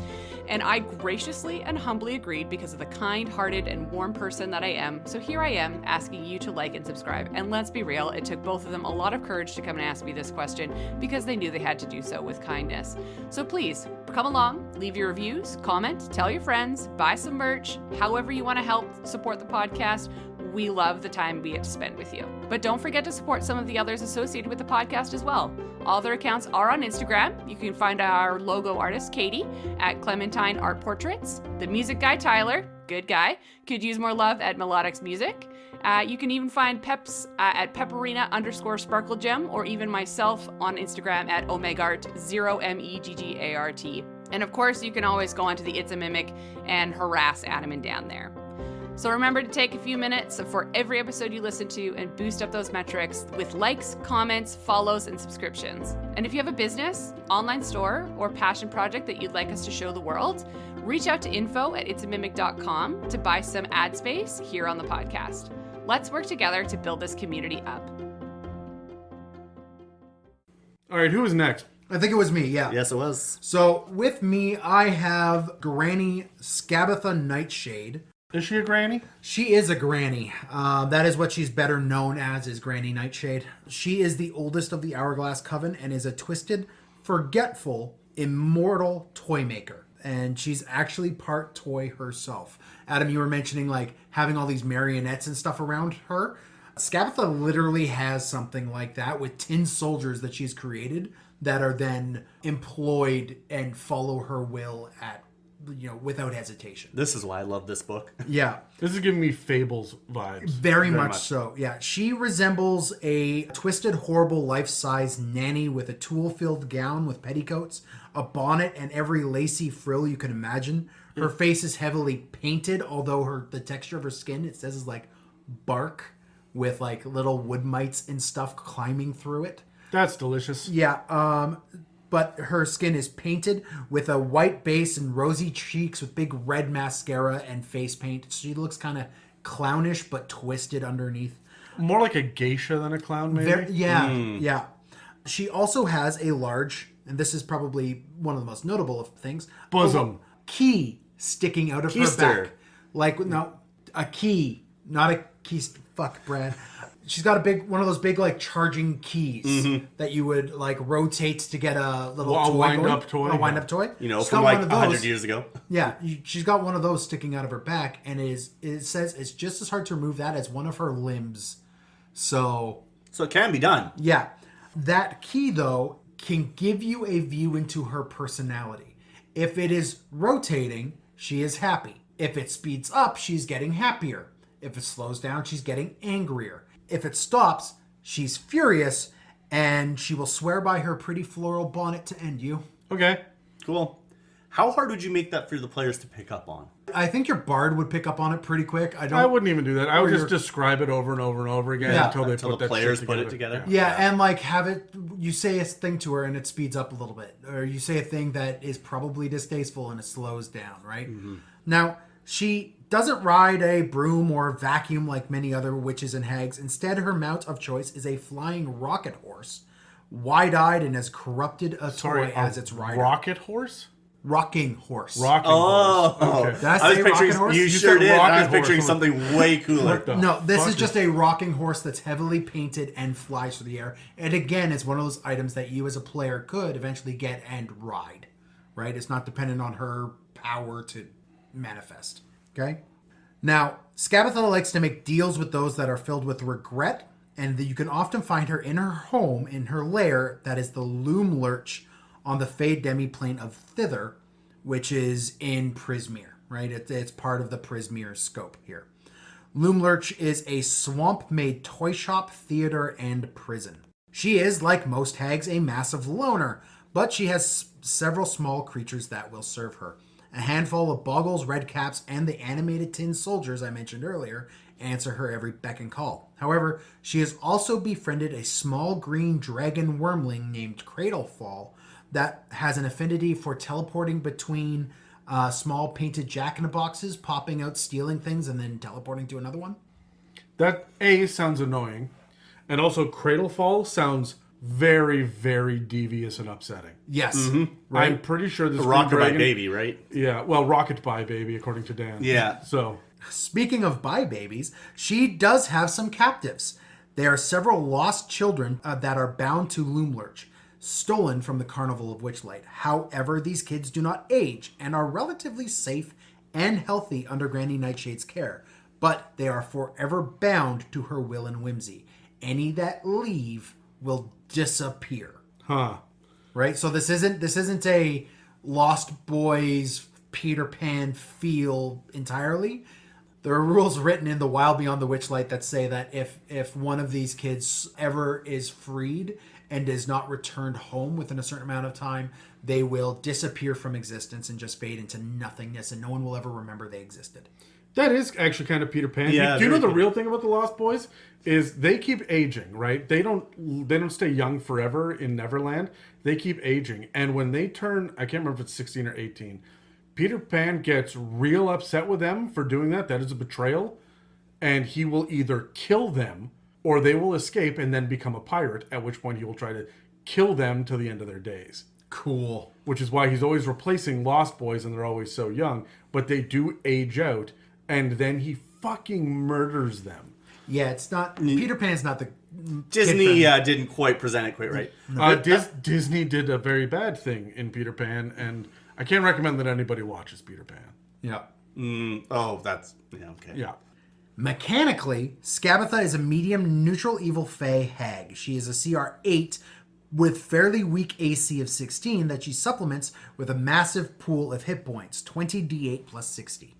And I graciously and humbly agreed because of the kind-hearted and warm person that I am. So here I am asking you to like and subscribe. And let's be real, it took both of them a lot of courage to come and ask me this question because they knew they had to do so with kindness. So please, come along, leave your reviews, comment, tell your friends, buy some merch, however you want to help support the podcast. We love the time we get to spend with you. But don't forget to support some of the others associated with the podcast as well. All their accounts are on Instagram. You can find our logo artist, Katie, at Clementine Art Portraits. The music guy, Tyler, good guy, could use more love at Melodics Music. You can even find Peps at Pepperina_SparkleGem, or even myself on Instagram at Omegart, 0MEGGART. And of course, you can always go onto the It's a Mimic and harass Adam and Dan there. So remember to take a few minutes for every episode you listen to and boost up those metrics with likes, comments, follows, and subscriptions. And if you have a business, online store, or passion project that you'd like us to show the world, reach out to info@itsamimic.com to buy some ad space here on the podcast. Let's work together to build this community up. All right, who is next? I think it was me, yeah. Yes, it was. So with me, I have Granny Skabatha Nightshade. Is she a granny? She is a granny. That is what she's better known as, is Granny Nightshade. She is the oldest of the Hourglass Coven and is a twisted, forgetful, immortal toy maker. And she's actually part toy herself. Adam, you were mentioning like having all these marionettes and stuff around her. Skabatha literally has something like that with tin soldiers that she's created that are then employed and follow her will at, without hesitation. This is why I love this book. Yeah. This is giving me Fables vibes. Very much so, yeah. She resembles a twisted, horrible, life-size nanny with a tulle-filled gown with petticoats, a bonnet, and every lacy frill you can imagine. Her face is heavily painted, although the texture of her skin, it says, is like bark with like little wood mites and stuff climbing through it. That's delicious. Yeah, but her skin is painted with a white base and rosy cheeks with big red mascara and face paint. She looks kind of clownish but twisted underneath. More like a geisha than a clown, maybe? Yeah. She also has a large, and this is probably one of the most notable of things, bosom. Key sticking out of Keister. her back. Like, no, a key, not a key. Fuck, Brad. She's got one of those big, like, charging keys that you would, like, rotate to get a little toy. wind-up toy. A wind-up toy. From got like one of 100 those. years ago. Yeah, she's got one of those sticking out of her back, and it says it's just as hard to remove that as one of her limbs. So it can be done. yeah. That key, though, can give you a view into her personality. If it is rotating, she is happy. If it speeds up, she's getting happier. If it slows down, she's getting angrier. If it stops, she's furious, and she will swear by her pretty floral bonnet to end you. Okay. Cool. How hard would you make that for the players to pick up on? I think your bard would pick up on it pretty quick. I wouldn't even do that. I would just describe it over and over and over again Yeah. until Until put the that players shit put it together. Yeah, and like have it, you say a thing to her and it speeds up a little bit. Or you say a thing that is probably distasteful and it slows down, right? Mm-hmm. Now, she doesn't ride a broom or vacuum like many other witches and hags. Instead, her mount of choice is a flying rocket horse, wide-eyed and as corrupted a toy as its rider. Rocket horse? Rocking horse. Rocking horse. Okay. Did I I was say picturing rocket horse? you You sure said did. I rocket was picturing horse. something way cooler. No, this fuck is just a rocking horse that's heavily painted and flies through the air. And again, it's one of those items that you as a player could eventually get and ride, right? It's not dependent on her power to manifest, okay? Now, Skabatha likes to make deals with those that are filled with regret, and you can often find her in her home, in her lair, that is the Loom Lurch on the Fey demi-plane of Thither, which is in Prismere, right? It's part of the Prismere scope here. Loom Lurch is a swamp-made toy shop, theater, and prison. She is, like most hags, a massive loner, but she has several small creatures that will serve her. A handful of boggles, redcaps, and the animated tin soldiers I mentioned earlier answer her every beck and call. However, she has also befriended a small green dragon wormling named Cradlefall that has an affinity for teleporting between small painted jack-in-the-boxes, popping out, stealing things, and then teleporting to another one. That sounds annoying, and also Cradlefall sounds very, very devious and upsetting. Yes. Right? I'm pretty sure this Rockabye baby, right? Yeah, well, Rocket Bye Baby, according to Dan. Yeah. So, Speaking of Bye Babies, she does have some captives. There are several lost children that are bound to Loom Lurch, stolen from the Carnival of Witchlight. However, these kids do not age and are relatively safe and healthy under Granny Nightshade's care, but they are forever bound to her will and whimsy. Any that leave will disappear. huh. Right? So this isn't a Lost Boys Peter Pan feel entirely. There are rules written in the Wild Beyond the Witchlight that say that if one of these kids ever is freed and is not returned home within a certain amount of time, they will disappear from existence and just fade into nothingness, and no one will ever remember they existed. That is actually kind of Peter Pan. Yeah, Do you know the very real thing about the Lost Boys? Is they keep aging, right? They don't stay young forever in Neverland. They keep aging. And when they turn, I can't remember if it's 16 or 18, Peter Pan gets real upset with them for doing that. That is a betrayal. And he will either kill them or they will escape and then become a pirate, at which point he will try to kill them till the end of their days. Cool. Which is why he's always replacing Lost Boys and they're always so young. But they do age out and then he fucking murders them. Yeah, it's not... Peter Pan's not the... Disney didn't quite present it quite right. Disney did a very bad thing in Peter Pan, and I can't recommend that anybody watches Peter Pan. Yeah. That's... Yeah, okay. Yeah. Mechanically, Skabatha is a medium neutral evil fae hag. She is a CR 8 with fairly weak AC of 16 that she supplements with a massive pool of hit points, 20d8 plus 60.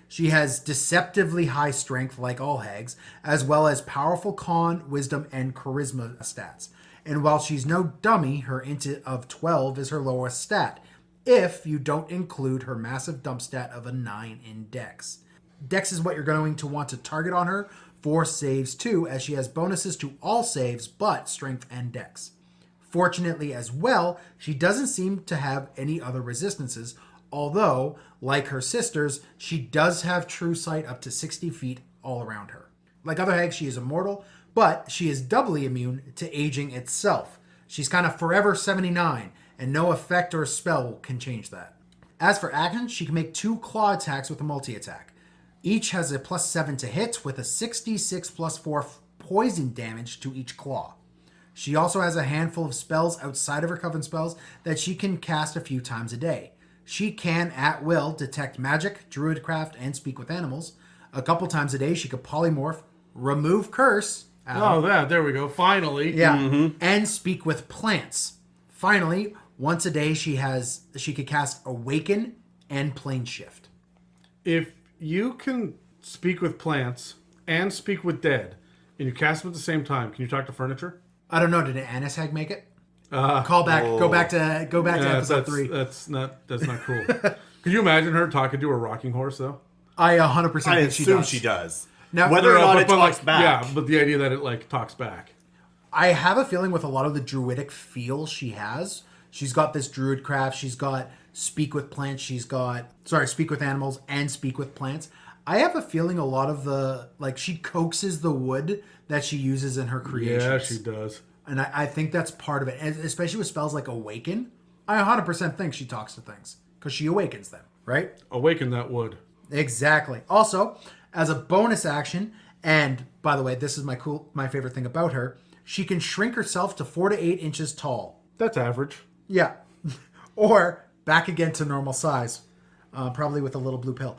She has deceptively high strength like all hags, as well as powerful con, wisdom, and charisma stats. And while she's no dummy, her int of 12 is her lowest stat, if you don't include her massive dump stat of a 9 in Dex. Dex is what you're going to want to target on her for saves too, as she has bonuses to all saves but strength and Dex. Fortunately as well, she doesn't seem to have any other resistances, although, like her sisters, she does have true sight up to 60 feet all around her. Like other hags, she is immortal, but she is doubly immune to aging itself. She's kind of forever 79, and no effect or spell can change that. As for actions, she can make 2 claw attacks with a multi-attack. Each has a plus 7 to hit, with a 66 plus 4 poison damage to each claw. She also has a handful of spells outside of her coven spells that she can cast a few times a day. She can, at will, detect magic, druidcraft, and speak with animals. A couple times a day, she could polymorph, remove curse. There we go. Finally. Yeah, and speak with plants. Finally, once a day, she could cast Awaken and Plane Shift. If you can speak with plants and speak with dead, and you cast them at the same time, can you talk to furniture? I don't know. Did an Anishag make it? Call back. Go back to episode 3. That's not cool. Could you imagine her talking to a rocking horse though? I 100% I think assume she does. Now, Now, whether or not it talks back. Yeah, but the idea that it talks back. I have a feeling with a lot of the druidic feel she has, she's got this druid craft, she's got speak with plants, speak with animals and speak with plants. I have a feeling a lot of she coaxes the wood that she uses in her creations. Yeah, she does. And I think that's part of it, and especially with spells like Awaken. I 100% think she talks to things, because she awakens them, right? Awaken that wood. Exactly. Also, as a bonus action, and by the way, this is my favorite thing about her, she can shrink herself to 4 to 8 inches tall. That's average. Yeah. Or back again to normal size. probably with a little blue pill.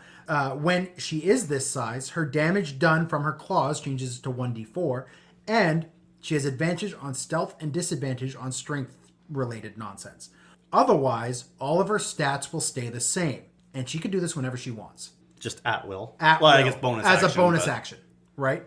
When she is this size, her damage done from her claws changes to 1d4, and she has advantage on stealth and disadvantage on strength-related nonsense. Otherwise, all of her stats will stay the same, and she can do this whenever she wants. Just at will. At well, will, I guess bonus as action. a bonus but- action, right?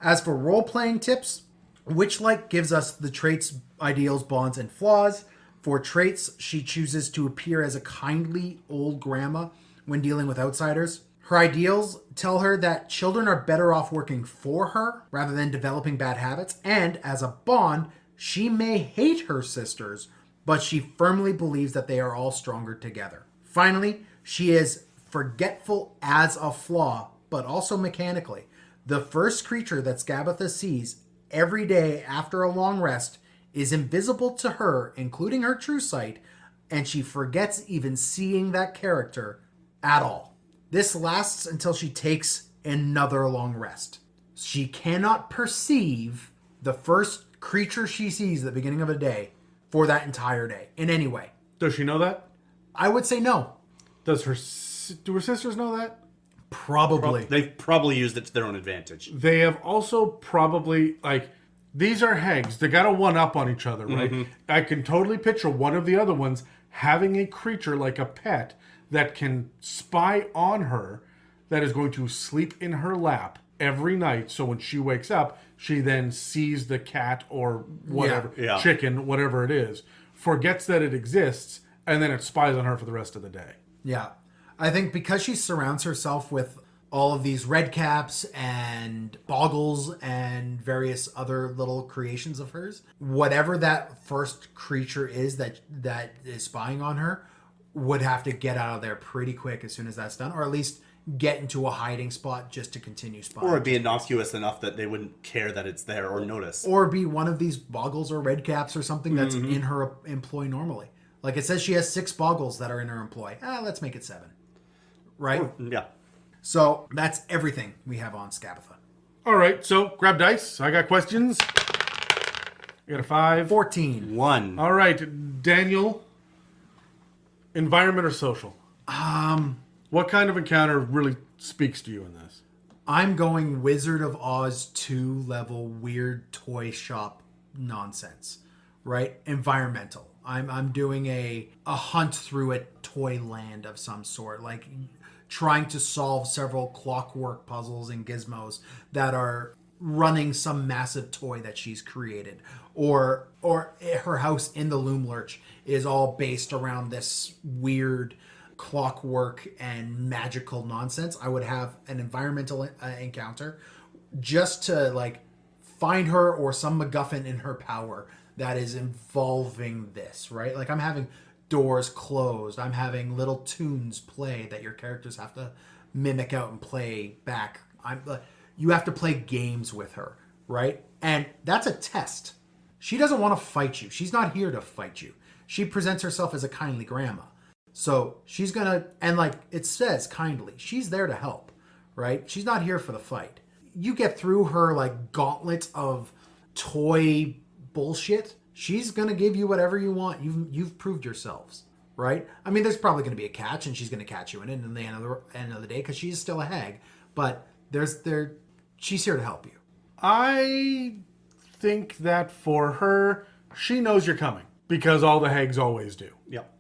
As for role-playing tips, Witchlight gives us the traits, ideals, bonds, and flaws. For traits, she chooses to appear as a kindly old grandma when dealing with outsiders. Her ideals tell her that children are better off working for her rather than developing bad habits. And as a bond, she may hate her sisters, but she firmly believes that they are all stronger together. Finally, she is forgetful as a flaw, but also mechanically. The first creature that Skabatha sees every day after a long rest is invisible to her, including her true sight, and she forgets even seeing that character at all. This lasts until she takes another long rest. She cannot perceive the first creature she sees at the beginning of a day for that entire day in any way. Does she know that? I would say no. Do her sisters know that? Probably. They've probably used it to their own advantage. They have also probably, like, these are hags. They got to one up on each other, right? Mm-hmm. I can totally picture one of the other ones having a creature like a pet that can spy on her, that is going to sleep in her lap every night. So when she wakes up, she then sees the cat or whatever, Yeah. chicken, whatever it is, forgets that it exists, and then it spies on her for the rest of the day. Yeah. I think because she surrounds herself with all of these red caps and boggles and various other little creations of hers, whatever that first creature is that is spying on her would have to get out of there pretty quick as soon as that's done, or at least get into a hiding spot just to continue spying. Or it'd be innocuous enough that they wouldn't care that it's there or notice. Or be one of these boggles or red caps or something that's in her employ normally. Like it says she has 6 boggles that are in her employ. Let's make it 7. Right? Yeah. So that's everything we have on Skabatha. All right, so grab dice. I got questions. You got a 5. 14. 1. All right, Daniel. Environment or social? What kind of encounter really speaks to you in this? I'm going Wizard of Oz 2 level weird toy shop nonsense. Right? Environmental. I'm doing a hunt through a toy land of some sort, like trying to solve several clockwork puzzles and gizmos that are running some massive toy that she's created, or her house in the Loom Lurch is all based around this weird clockwork and magical nonsense. I would have an environmental encounter just to like find her or some MacGuffin in her power that is involving this, right? Like I'm having doors closed. I'm having little tunes play that your characters have to mimic out and play back. You have to play games with her, right? And that's a test. She doesn't want to fight you. She's not here to fight you. She presents herself as a kindly grandma. So she's gonna, and like it says kindly, she's there to help, right? She's not here for the fight. You get through her like gauntlet of toy bullshit, she's gonna give you whatever you want. You've proved yourselves, right? I mean, there's probably gonna be a catch, and she's gonna catch you in it in the end of the day because she's still a hag. But she's here to help you. I think that for her, she knows you're coming because all the hags always do. Yep.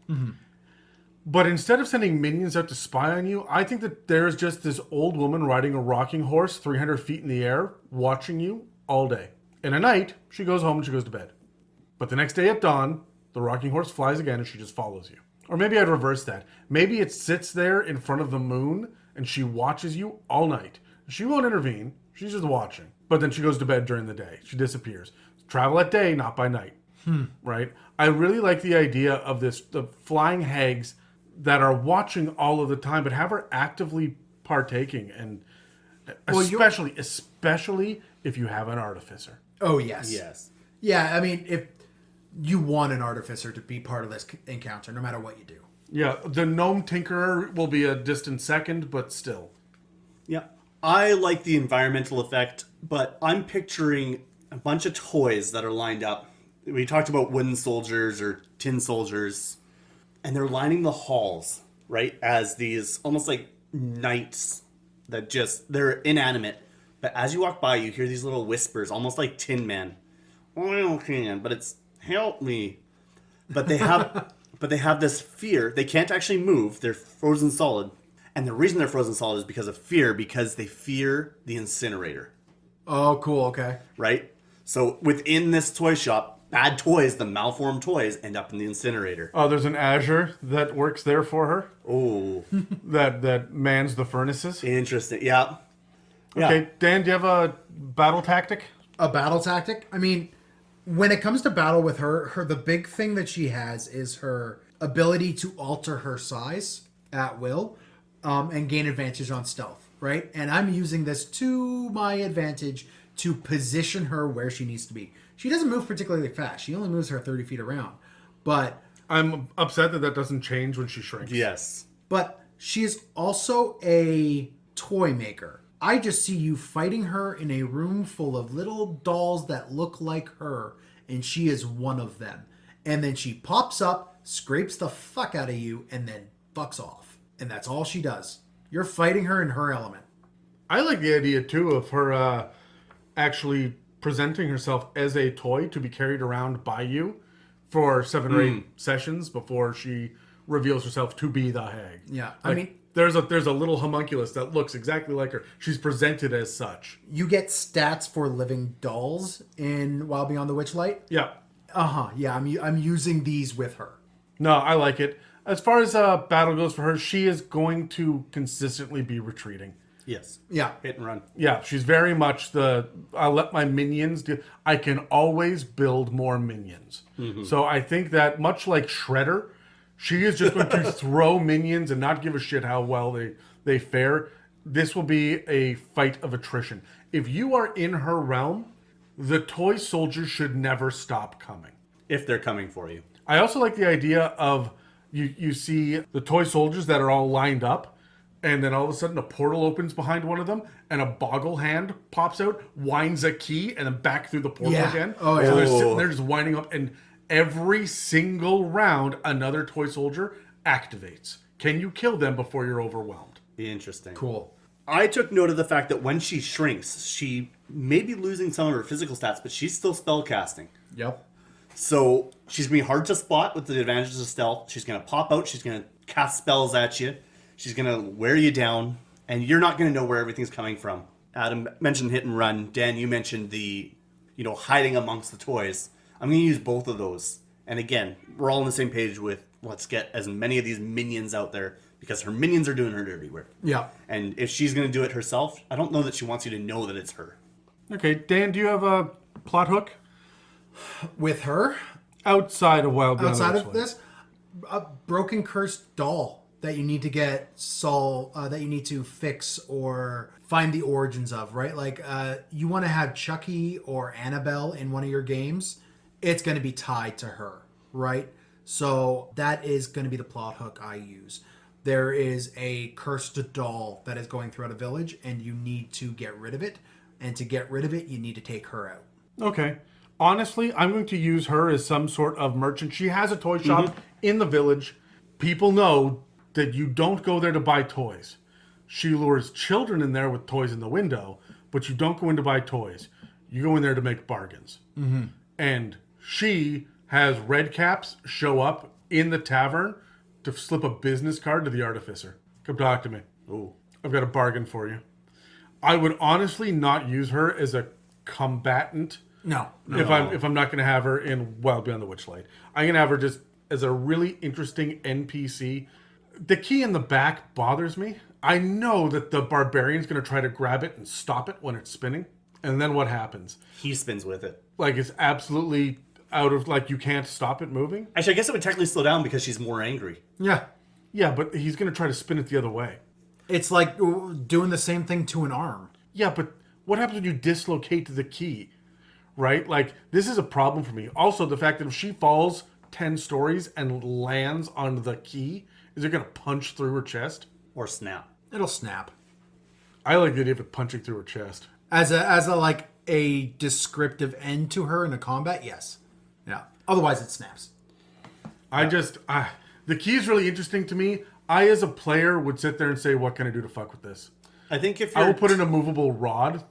But instead of sending minions out to spy on you, I think that there's just this old woman riding a rocking horse 300 feet in the air watching you all day. And at night, she goes home and she goes to bed. But the next day at dawn, the rocking horse flies again and she just follows you. Or maybe I'd reverse that. Maybe it sits there in front of the moon and she watches you all night. She won't intervene. She's just watching. But then she goes to bed during the day. She disappears. Travel at day, not by night. Right? I really like the idea of the flying hags that are watching all of the time, but have her actively partaking, and especially if you have an artificer. Oh, yes. Yes. Yeah, I mean, if you want an artificer to be part of this encounter, no matter what you do. Yeah, the gnome tinkerer will be a distant second, but still. Yeah. I like the environmental effect, but I'm picturing a bunch of toys that are lined up. We talked about wooden soldiers or tin soldiers, and they're lining the halls. right? As these almost like knights that they're inanimate. But as you walk by, you hear these little whispers, almost like Tin Man. Oil can, but it's help me. But they have this fear. They can't actually move. They're frozen solid. And the reason they're frozen solid is because of fear, because they fear the incinerator. Oh, cool. Okay. Right? So within this toy shop, bad toys, the malformed toys, end up in the incinerator. Oh, there's an Azure that works there for her. Oh. that mans the furnaces. Interesting. Yeah. Okay, Dan, do you have a battle tactic? A battle tactic? I mean, when it comes to battle with her the big thing that she has is her ability to alter her size at will and gain advantage on stealth, right? And I'm using this to my advantage to position her where she needs to be. She doesn't move particularly fast. She only moves her 30 feet around. But I'm upset that doesn't change when she shrinks. Yes. But she is also a toy maker. I just see you fighting her in a room full of little dolls that look like her, and she is one of them. And then she pops up, scrapes the fuck out of you, and then fucks off. And that's all she does. You're fighting her in her element. I like the idea, too, of her actually presenting herself as a toy to be carried around by you for 7 or 8 sessions before she reveals herself to be the hag. Yeah, Like, I mean, there's a little homunculus that looks exactly like her. She's presented as such. you get stats for living dolls in Wild Beyond the Witchlight. Yeah. Yeah, I'm using these with her. No, I like it. As far as battle goes for her, she is going to consistently be retreating. Yes. Yeah. Hit and run. Yeah, she's very much I'll let my minions do. I can always build more minions. So I think that much like Shredder, she is just going to throw minions and not give a shit how well they fare. This will be a fight of attrition. If you are in her realm, the toy soldiers should never stop coming. If they're coming for you. I also like the idea of you see the toy soldiers that are all lined up, and then all of a sudden a portal opens behind one of them, and a boggle hand pops out, winds a key, and then back through the portal Yeah. again. Oh, yeah. So they're sitting there just winding up, and every single round, another toy soldier activates. Can you kill them before you're overwhelmed? Interesting. Cool. I took note of the fact that when she shrinks, she may be losing some of her physical stats, but she's still spellcasting. Yep. So she's going to be hard to spot with the advantages of stealth. She's going to pop out. She's going to cast spells at you. She's going to wear you down. And you're not going to know where everything's coming from. Adam mentioned hit and run. Dan, you mentioned the, hiding amongst the toys. I'm going to use both of those. And again, we're all on the same page with let's get as many of these minions out there because her minions are doing her dirty work. Yeah. And if she's going to do it herself, I don't know that she wants you to know that it's her. Okay, Dan, do you have a plot hook? With her, Outside of Wild Beyond the outside of Witchlight. this, a broken cursed doll that you need to that you need to fix or find the origins of, right? Like you want to have Chucky or Annabelle in one of your games, it's going to be tied to her, right? So that is going to be the plot hook I use. There is a cursed doll that is going throughout a village, and you need to get rid of it. And to get rid of it, you need to take her out. Okay. Honestly, I'm going to use her as some sort of merchant. She has a toy shop in the village. People know that you don't go there to buy toys. She lures children in there with toys in the window, but you don't go in to buy toys. You go in there to make bargains. Mm-hmm. And she has red caps show up in the tavern to slip a business card to the artificer. Come talk to me. Ooh. I've got a bargain for you. I would honestly not use her as a combatant. No. If I'm not going to have her in Wild Beyond the Witchlight, I'm going to have her just as a really interesting NPC. The key in the back bothers me. I know that the barbarian's going to try to grab it and stop it when it's spinning, and then what happens? He spins with it. Like it's absolutely out of you can't stop it moving. Actually, I guess it would technically slow down because she's more angry. Yeah. Yeah, but he's going to try to spin it the other way. It's like doing the same thing to an arm. Yeah, but what happens when you dislocate the key? Right? Like, this is a problem for me. Also, the fact that if she falls 10 stories and lands on the key, is it going to punch through her chest? Or snap. It'll snap. I like the idea of it punching through her chest. As a descriptive end to her in a combat, yes. Yeah. Otherwise, it snaps. The key is really interesting to me. I as a player would sit there and say, what can I do to fuck with this? I think if I will put in a movable rod,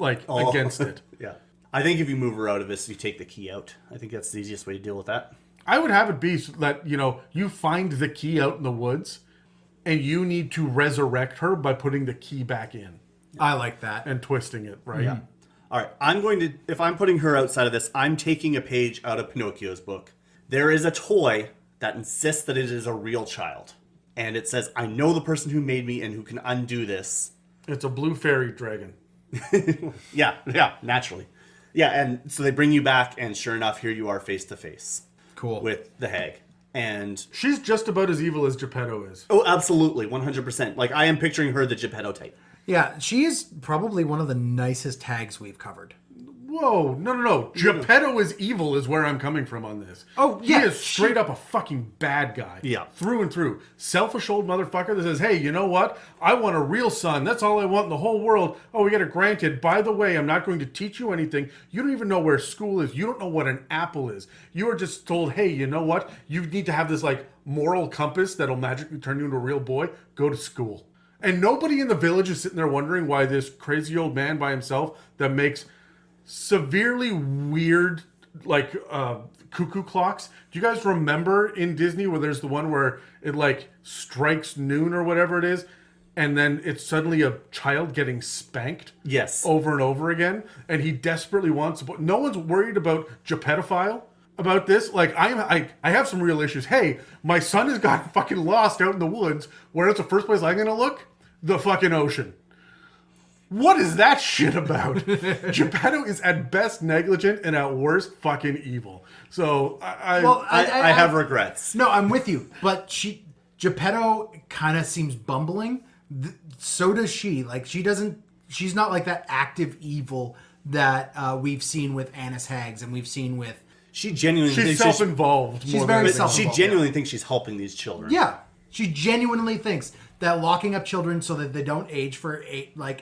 against it. Yeah. I think if you move her out of this, you take the key out. I think that's the easiest way to deal with that. I would have it be so that, you find the key out in the woods and you need to resurrect her by putting the key back in. I like that. And twisting it, right? Yeah. All right. If I'm putting her outside of this, I'm taking a page out of Pinocchio's book. There is a toy that insists that it is a real child. And it says, I know the person who made me and who can undo this. It's a blue fairy dragon. Yeah, naturally. Yeah, and so they bring you back, and sure enough, here you are face to face. Cool. With the hag. And she's just about as evil as Geppetto is. Oh, absolutely, 100%. Like, I am picturing her the Geppetto type. Yeah, she is probably one of the nicest hags we've covered. Whoa, no. Geppetto is evil is where I'm coming from on this. Oh, yeah. He is straight up a fucking bad guy. Yeah. Through and through. Selfish old motherfucker that says, hey, you know what? I want a real son. That's all I want in the whole world. Oh, we get it granted. By the way, I'm not going to teach you anything. You don't even know where school is. You don't know what an apple is. You are just told, hey, you know what? You need to have this, moral compass that'll magically turn you into a real boy. Go to school. And nobody in the village is sitting there wondering why this crazy old man by himself that makes severely weird cuckoo clocks. Do you guys remember in Disney where there's the one where it strikes noon or whatever it is, and then it's suddenly a child getting spanked? Yes. Over and over again, and he desperately wants to. No one's worried about Geppettophile about this. I have some real issues. Hey, my son has got fucking lost out in the woods. Where's the first place I'm gonna look? The fucking ocean. What is that shit about? Geppetto is at best negligent and at worst fucking evil. So I have regrets. No, I'm with you. But Geppetto kind of seems bumbling. So does she. She's not like that active evil that we've seen with Annis Hags and we've seen with. She's self-involved. She's very self-involved. She genuinely thinks she's helping these children. Yeah. She genuinely thinks that locking up children so that they don't age for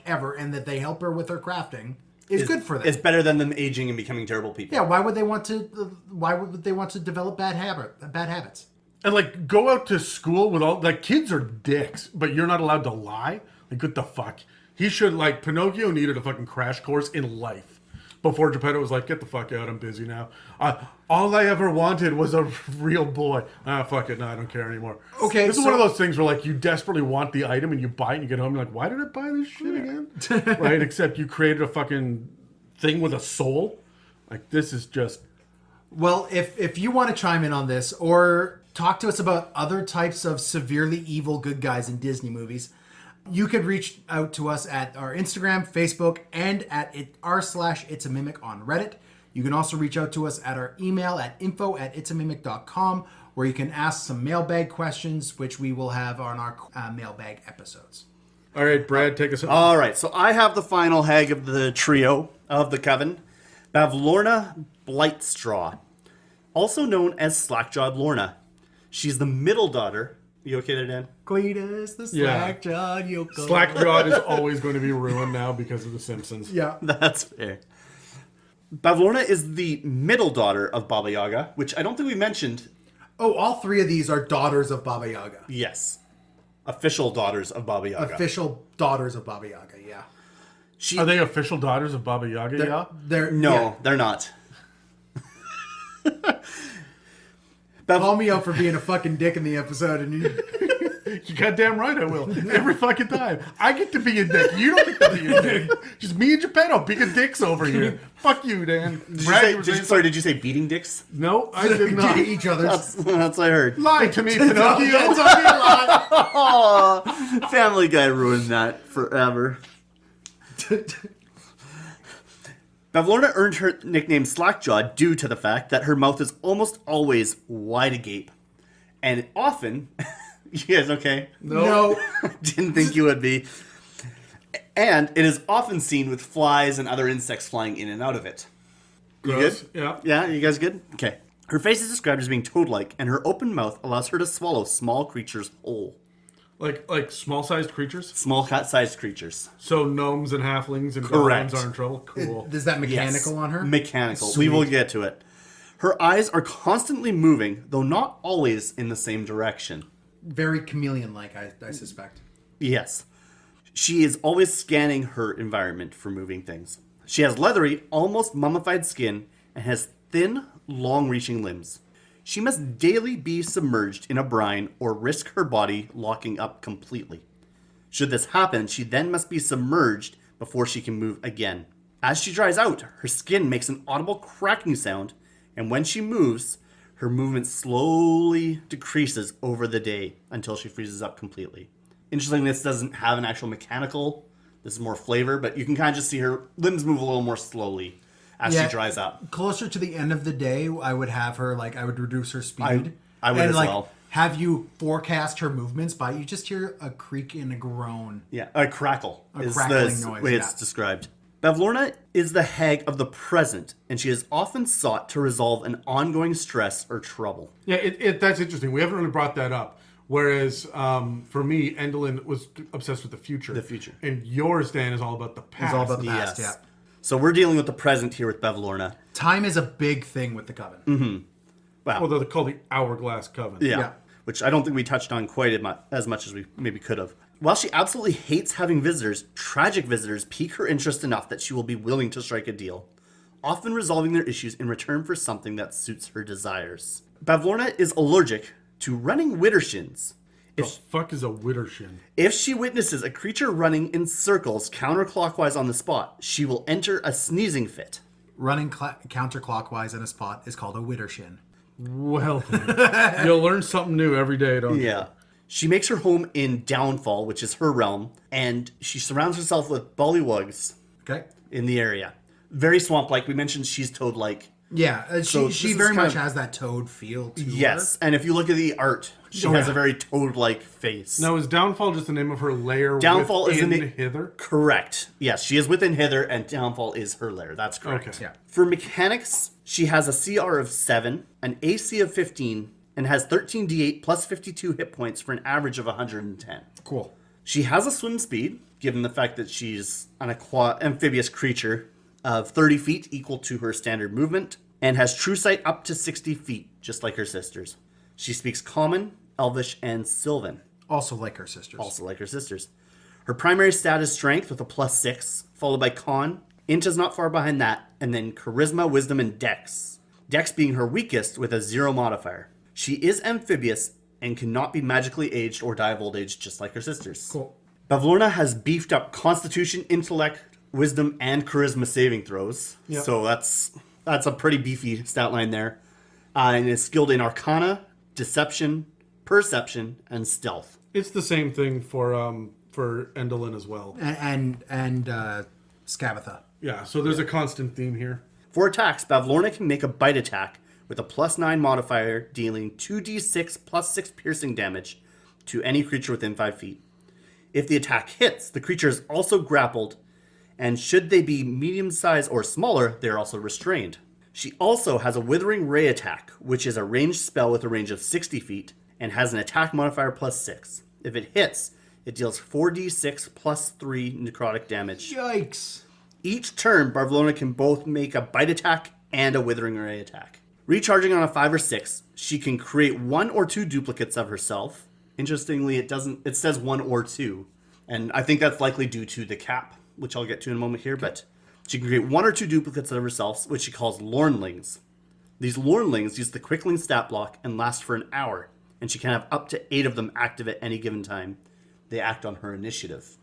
ever and that they help her with her crafting is good for them. It's better than them aging and becoming terrible people. Yeah, why would they want to develop bad habits? And go out to school with all kids are dicks, but you're not allowed to lie? What the fuck? He should Pinocchio needed a fucking crash course in life. Before Geppetto was like, get the fuck out, I'm busy now. All I ever wanted was a real boy. Fuck it, no, I don't care anymore. Okay, this is one of those things where you desperately want the item and you buy it and you get home and you're like, why did I buy this shit again? Right? Except you created a fucking thing with a soul. This is just... Well, if you want to chime in on this or talk to us about other types of severely evil good guys in Disney movies, you could reach out to us at our Instagram, Facebook, and at r/It's a Mimic on Reddit. You can also reach out to us at our email at info@itsamimic.com, where you can ask some mailbag questions, which we will have on our mailbag episodes. All right, Brad, take us home. All right, so I have the final hag of the trio of the coven, Bavlorna Blightstraw, also known as Slackjawed Lorna. She's the middle daughter. You okay there, Dan? Cletus, the slackjawed yokel. Slackjawed is always going to be ruined now because of The Simpsons. Yeah. That's fair. Bavlorna is the middle daughter of Baba Yaga, which I don't think we mentioned. Oh, all three of these are daughters of Baba Yaga. Yes. Official daughters of Baba Yaga. Official daughters of Baba Yaga, yeah. Are they official daughters of Baba Yaga? They're they're not. Call me out for being a fucking dick in the episode, and you goddamn right I will. Every fucking time. I get to be a dick. You don't get to be a dick. Just me and Geppetto being dicks over here. Fuck you, Dan. Did you say beating dicks? No, I did not. each other's. That's what I heard. Lie to me, Pinocchio. That's a lie. Oh, Family Guy ruined that forever. Bavlorna earned her nickname Slackjaw due to the fact that her mouth is almost always wide agape. And often... You guys okay? No. Didn't think you would be. And it is often seen with flies and other insects flying in and out of it. You Gross. good? Yeah. Yeah, you guys good? Okay. Her face is described as being toad-like, and her open mouth allows her to swallow small creatures whole. Like small-sized creatures? Small cat-sized creatures. So gnomes and halflings and Correct. goblins are in trouble? Cool. Is that mechanical on her? Mechanical. Sweet. We will get to it. Her eyes are constantly moving, though not always in the same direction. very chameleon-like, I suspect. Yes. She is always scanning her environment for moving things. She has leathery, almost mummified skin and has thin, long-reaching limbs. She must daily be submerged in a brine or risk her body locking up completely. Should this happen, she then must be submerged before she can move again. As she dries out, her skin makes an audible cracking sound, and when she moves, her movement slowly decreases over the day until she freezes up completely. Interestingly, this doesn't have an actual mechanical. This is more flavor, but you can kind of just see her limbs move a little more slowly as she dries up. Closer to the end of the day, I would have her, I would reduce her speed. I would and, as well. Have you forecast her movements by, you just hear a creak and a groan. Yeah, a crackle is crackling the noise, way it's described. Bavlorna is the hag of the present, and she is often sought to resolve an ongoing stress or trouble. Yeah, that's interesting. We haven't really brought that up. Whereas for me, Endelyn was obsessed with the future. The future. And yours, Dan, is all about the past. It's all about the past, Yes. yeah. So we're dealing with the present here with Bavlorna. Time is a big thing with the Coven. Mm-hmm. Wow. Well, they're called the Hourglass Coven. Yeah. Which I don't think we touched on quite as much as we maybe could have. While she absolutely hates having visitors, tragic visitors pique her interest enough that she will be willing to strike a deal, often resolving their issues in return for something that suits her desires. Bavlorna is allergic to running widdershins. The fuck is a widdershin? If she witnesses a creature running in circles counterclockwise on the spot, she will enter a sneezing fit. Running counterclockwise in a spot is called a widdershin. Well, then. You'll learn something new every day, don't you? Yeah. She makes her home in Downfall, which is her realm, and she surrounds herself with bullywugs Okay. in the area. Very swamp-like. We mentioned she's toad-like. Yeah, So she this very is much kind of- has that toad feel to her. Yes, and if you look at the art, she has a very toad-like face. Now, is Downfall just the name of her lair Downfall is within the name. Hither? Correct. Yes, she is within Hither, and Downfall is her lair. That's correct. Okay. Yeah. For mechanics, she has a CR of 7, an AC of 15, and has 13 D8 plus 52 hit points for an average of 110. Cool. She has a swim speed, given the fact that she's an amphibious creature, of 30 feet, equal to her standard movement, and has true sight up to 60 feet, just like her sisters. She speaks Common, Elvish, and Sylvan, Also like her sisters. also like her sisters. Her primary stat is Strength with a +6, followed by Con. Int is not far behind that, and then Charisma, Wisdom, and Dex. Dex being her weakest with a 0 modifier. She is amphibious and cannot be magically aged or die of old age, just like her sisters. Cool. Bavlorna has beefed up Constitution, Intellect, Wisdom, and Charisma saving throws. Yep. So that's a pretty beefy stat line there. And is skilled in Arcana, Deception, Perception, and Stealth. It's the same thing for Endelyn as well. And Skabatha. Yeah, so there's a constant theme here. For attacks, Bavlorna can make a bite attack with a +9 modifier, dealing 2d6 plus 6 piercing damage to any creature within 5 feet. If the attack hits, the creature is also grappled, and should they be medium size or smaller, they are also restrained. She also has a Withering Ray attack, which is a ranged spell with a range of 60 feet, and has an attack modifier +6. If it hits, it deals 4d6 plus 3 necrotic damage. Yikes. Each turn, Bavlorna can both make a bite attack and a Withering Ray attack. Recharging on a 5 or 6, she can create 1 or 2 duplicates of herself. Interestingly, it says 1 or 2, and I think that's likely due to the cap, which I'll get to in a moment here, but she can create 1 or 2 duplicates of herself, which she calls Lornlings. These Lornlings use the Quickling stat block and last for an hour, and she can have up to 8 of them active at any given time. They act on her initiative.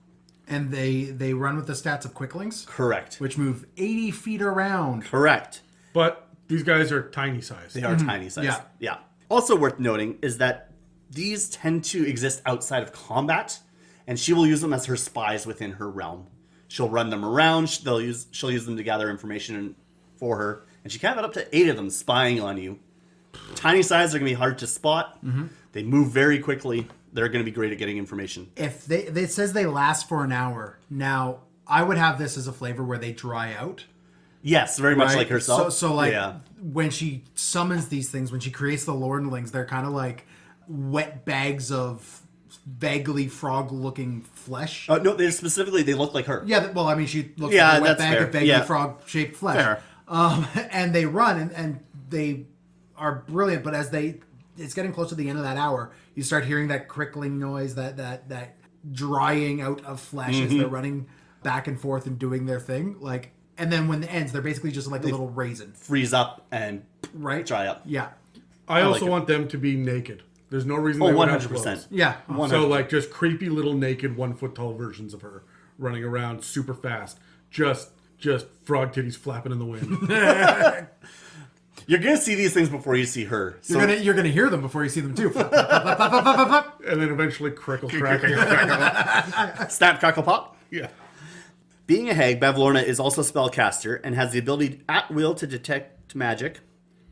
And they run with the stats of Quicklings, Correct. which move 80 feet around. Correct. But these guys are tiny size. They are tiny size. Yeah. Yeah. Also worth noting is that these tend to exist outside of combat, and she will use them as her spies within her realm. She'll run them around. She'll use them to gather information for her, and she can have up to 8 of them spying on you. Tiny size are going to be hard to spot. Mm-hmm. They move very quickly. They're going to be great at getting information. If it says they last for an hour. Now, I would have this as a flavor where they dry out. Yes, very much Right? like herself. So like yeah. when she summons these things, when she creates the Lornlings, they're kind of like wet bags of vaguely frog-looking flesh. No, they look like her. Yeah, well, I mean, she looks Yeah, like a wet that's bag fair. of vaguely Yeah. frog-shaped flesh. Fair. And they run, and they are brilliant, but as they it's getting close to the end of that hour, you start hearing that crickling noise, that drying out of flesh as they're running back and forth and doing their thing. Like, and then when it ends, they're basically just like a little raisin. Freeze up and dry up. Yeah. I also want them to be naked. There's no reason they would have 100%. clothes. Yeah. 100%. So like just creepy little naked 1 foot tall versions of her running around super fast. Just frog titties flapping in the wind. You're gonna see these things before you see her. So, You're gonna hear them before you see them too. And then eventually crickle crackle. snap, crackle, pop. Yeah. Being a hag, Bavlorna is also a spellcaster and has the ability at will to detect magic.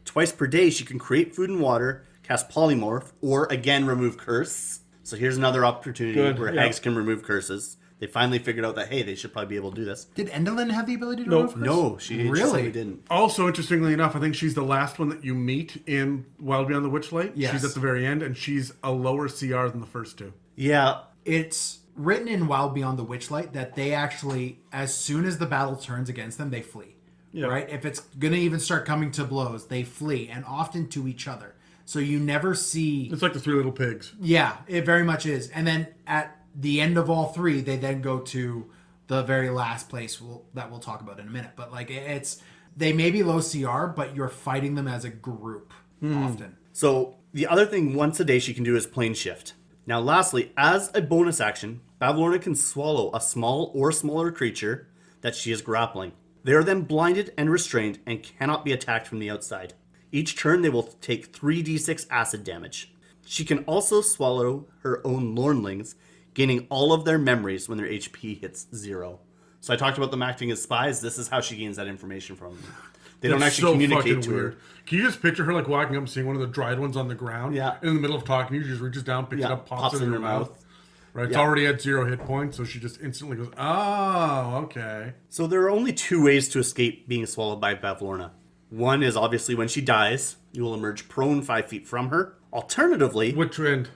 Twice per day, she can create food and water, cast polymorph, or again remove curse. So here's another opportunity where hags can remove curses. They finally figured out that, hey, they should probably be able to do this. Did Endelyn have the ability to remove curse? No, she really didn't. Also, interestingly enough, I think she's the last one that you meet in Wild Beyond the Witchlight. Yes. She's at the very end, and she's a lower CR than the first two. Yeah. It's written in Wild Beyond the Witchlight that they actually, as soon as the battle turns against them, they flee. Yeah. Right? If it's going to even start coming to blows, they flee, and often to each other. So you never see... It's like the Three Little Pigs. Yeah, it very much is. And then at the end of all three, they then go to the very last place that we'll talk about in a minute. But like, it's... They may be low CR, but you're fighting them as a group often. So the other thing once a day she can do is plane shift. Now lastly, as a bonus action, Bavlorna can swallow a small or smaller creature that she is grappling. They are then blinded and restrained and cannot be attacked from the outside. Each turn they will take 3d6 acid damage. She can also swallow her own Lornlings, gaining all of their memories when their HP hits 0. So I talked about them acting as spies. This is how she gains that information from them. They don't That's actually communicate fucking to her. weird. Can you just picture her like walking up and seeing one of the dried ones on the ground? Yeah. And in the middle of talking, she just reaches down, picks it up, pops it in her mouth. Right, it's already at 0 hit points, so she just instantly goes, oh, okay. So there are only 2 ways to escape being swallowed by Bavlorna. One is obviously when she dies, you will emerge prone 5 feet from her. Alternatively, Which end?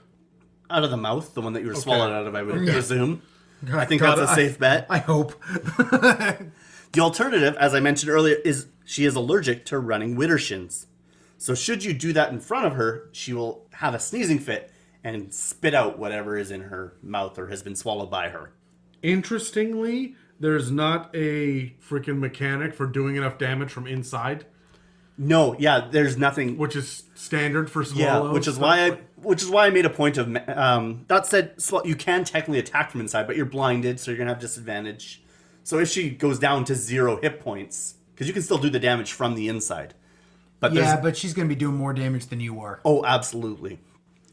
out of the mouth, the one that you were swallowed out of, I would presume. I think that's a safe bet. I hope. The alternative, as I mentioned earlier, is she is allergic to running widdershins. So should you do that in front of her, she will have a sneezing fit and spit out whatever is in her mouth or has been swallowed by her. Interestingly, there's not a freaking mechanic for doing enough damage from inside, No, yeah, there's nothing. which is standard for Yeah, swallows. which is why I made a point of. That said, you can technically attack from inside, but you're blinded, so you're gonna have disadvantage. So if she goes down to 0 hit points, because you can still do the damage from the inside. But Yeah, but she's going to be doing more damage than you are. oh, absolutely.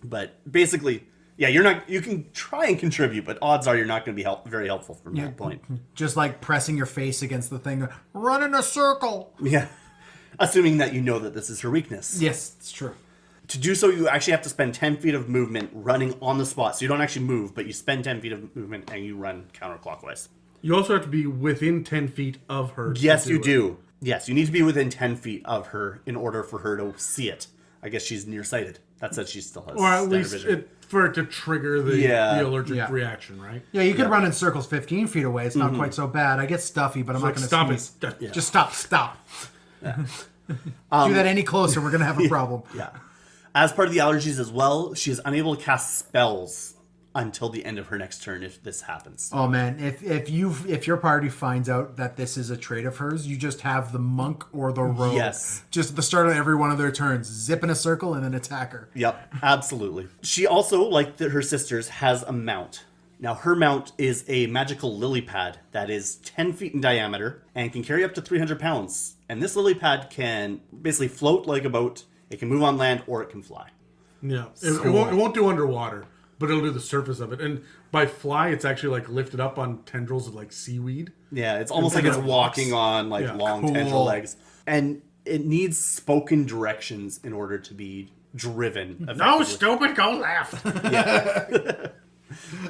But basically, yeah, you're not. You can try and contribute, but odds are you're not going to be very helpful from that point. Just like pressing your face against the thing. Run in a circle. Yeah, assuming that you know that this is her weakness. Yes, it's true. To do so, you actually have to spend 10 feet of movement running on the spot. So you don't actually move, but you spend 10 feet of movement and you run counterclockwise. You also have to be within 10 feet of her. Yes, you it. do. Yes, you need to be within 10 feet of her in order for her to see it. I guess she's nearsighted. That says she still has Or at standard least vision. for it to trigger the allergic Yeah. reaction, right? Yeah, you could run in circles 15 feet away. It's not quite so bad. I get stuffy, but I'm not going to Stop sneeze. it. Yeah. Just stop. Do that any closer, we're going to have a problem. Yeah. As part of the allergies as well, she is unable to cast spells until the end of her next turn if this happens. Oh man, if your party finds out that this is a trait of hers, you just have the monk or the rogue. Yes. Just at the start of every one of their turns, zip in a circle and then attack her. Yep, absolutely. She also, like her sisters, has a mount. Now, her mount is a magical lily pad that is 10 feet in diameter and can carry up to 300 pounds. And this lily pad can basically float like a boat. It can move on land or it can fly. Yeah. It won't do underwater, but it'll do the surface of it. And by fly, it's actually like lifted up on tendrils of like seaweed. Yeah, it's almost like it's walking on like Yeah. long tendril legs. And it needs spoken directions in order to be driven. effectively. Stupid, go left.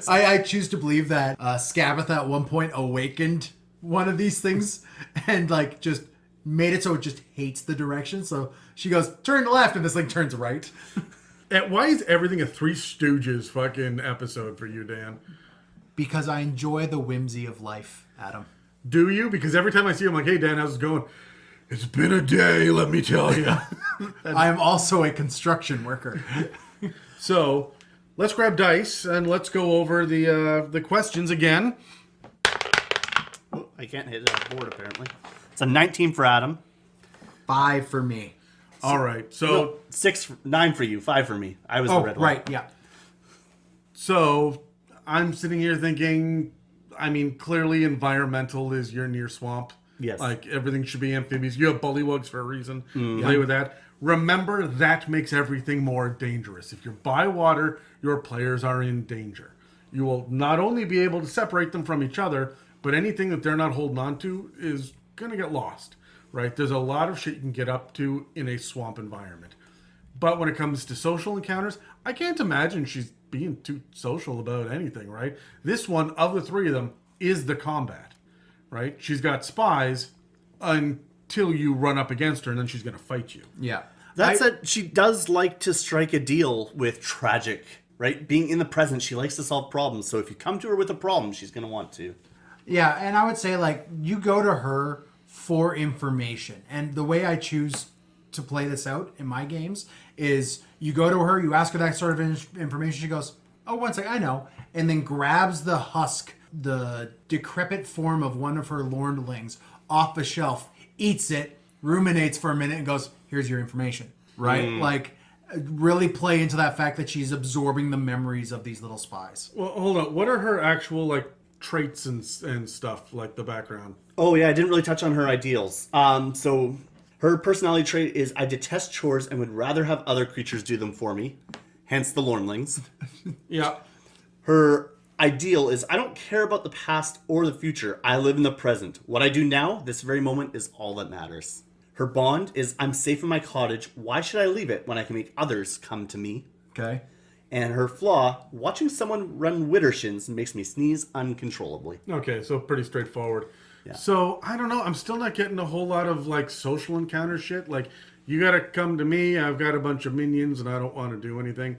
I choose to believe that Skabatha at one point awakened one of these things and like just made it so it just hates the direction. So she goes, turn left, and this thing turns right. And why is everything a Three Stooges fucking episode for you, Dan? Because I enjoy the whimsy of life, Adam. Do you? Because every time I see him, I'm like, hey, Dan, how's it going? It's been a day, let me tell you. I am also a construction worker. So, let's grab dice and let's go over the questions again. Oh, I can't hit that board, apparently. It's a 19 for Adam. 5 for me. All right, so... No, 9 for you, 5 for me. I was the red one. Right, yeah. So, I'm sitting here thinking, I mean, clearly environmental is your near swamp. Yes. Like, everything should be amphibious. You have bullywugs for a reason. Play with that. Remember, that makes everything more dangerous. If you're by water, your players are in danger. You will not only be able to separate them from each other, but anything that they're not holding on to is going to get lost, right? There's a lot of shit you can get up to in a swamp environment. But when it comes to social encounters, I can't imagine she's being too social about anything, right? This one, of the three of them, is the combat, right? She's got spies until you run up against her, and then she's going to fight you. Yeah. That said, she does like to strike a deal with tragic, right? Being in the present, she likes to solve problems. So if you come to her with a problem, she's going to want to. Yeah, and I would say, like, you go to her for information. And the way I choose to play this out in my games is you go to her, you ask her that sort of information, she goes, oh, one second, I know, and then grabs the husk, the decrepit form of one of her lordlings off the shelf, eats it, ruminates for a minute, and goes, here's your information, right? Like, really play into that fact that she's absorbing the memories of these little spies. Well, hold on. What are her actual, like, traits and stuff, like the background? Oh, yeah, I didn't really touch on her ideals. So her personality trait is I detest chores and would rather have other creatures do them for me. Hence the Lornlings. Yeah. Her ideal is I don't care about the past or the future. I live in the present. What I do now, this very moment, is all that matters. Her bond is I'm safe in my cottage. Why should I leave it when I can make others come to me? Okay. And her flaw, watching someone run widdershins makes me sneeze uncontrollably. Okay, so pretty straightforward. Yeah. So, I don't know. I'm still not getting a whole lot of, like, social encounter shit. Like, you gotta come to me. I've got a bunch of minions, and I don't want to do anything.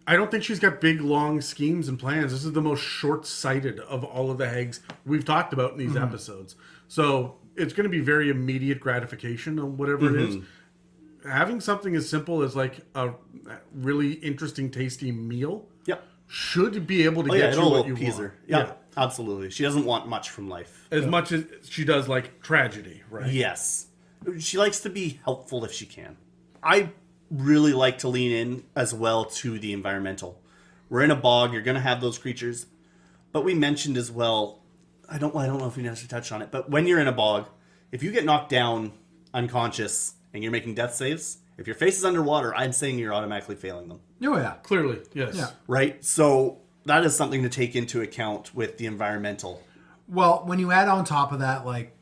I don't think she's got big, long schemes and plans. This is the most short-sighted of all of the hags we've talked about in these episodes. So, it's going to be very immediate gratification on whatever it is. Having something as simple as, like, a really interesting, tasty meal should be able to get you what you want. Yeah, absolutely. She doesn't want much from life. As much as she does, like, tragedy, right? Yes. She likes to be helpful if she can. I really like to lean in as well to the environmental. We're in a bog, you're going to have those creatures. But we mentioned as well, I don't know if we necessarily touched on it, but when you're in a bog, if you get knocked down unconscious and you're making death saves, if your face is underwater, I'm saying you're automatically failing them. Oh, yeah. Clearly, yes. Yeah. Right? So that is something to take into account with the environmental. Well, when you add on top of that, like,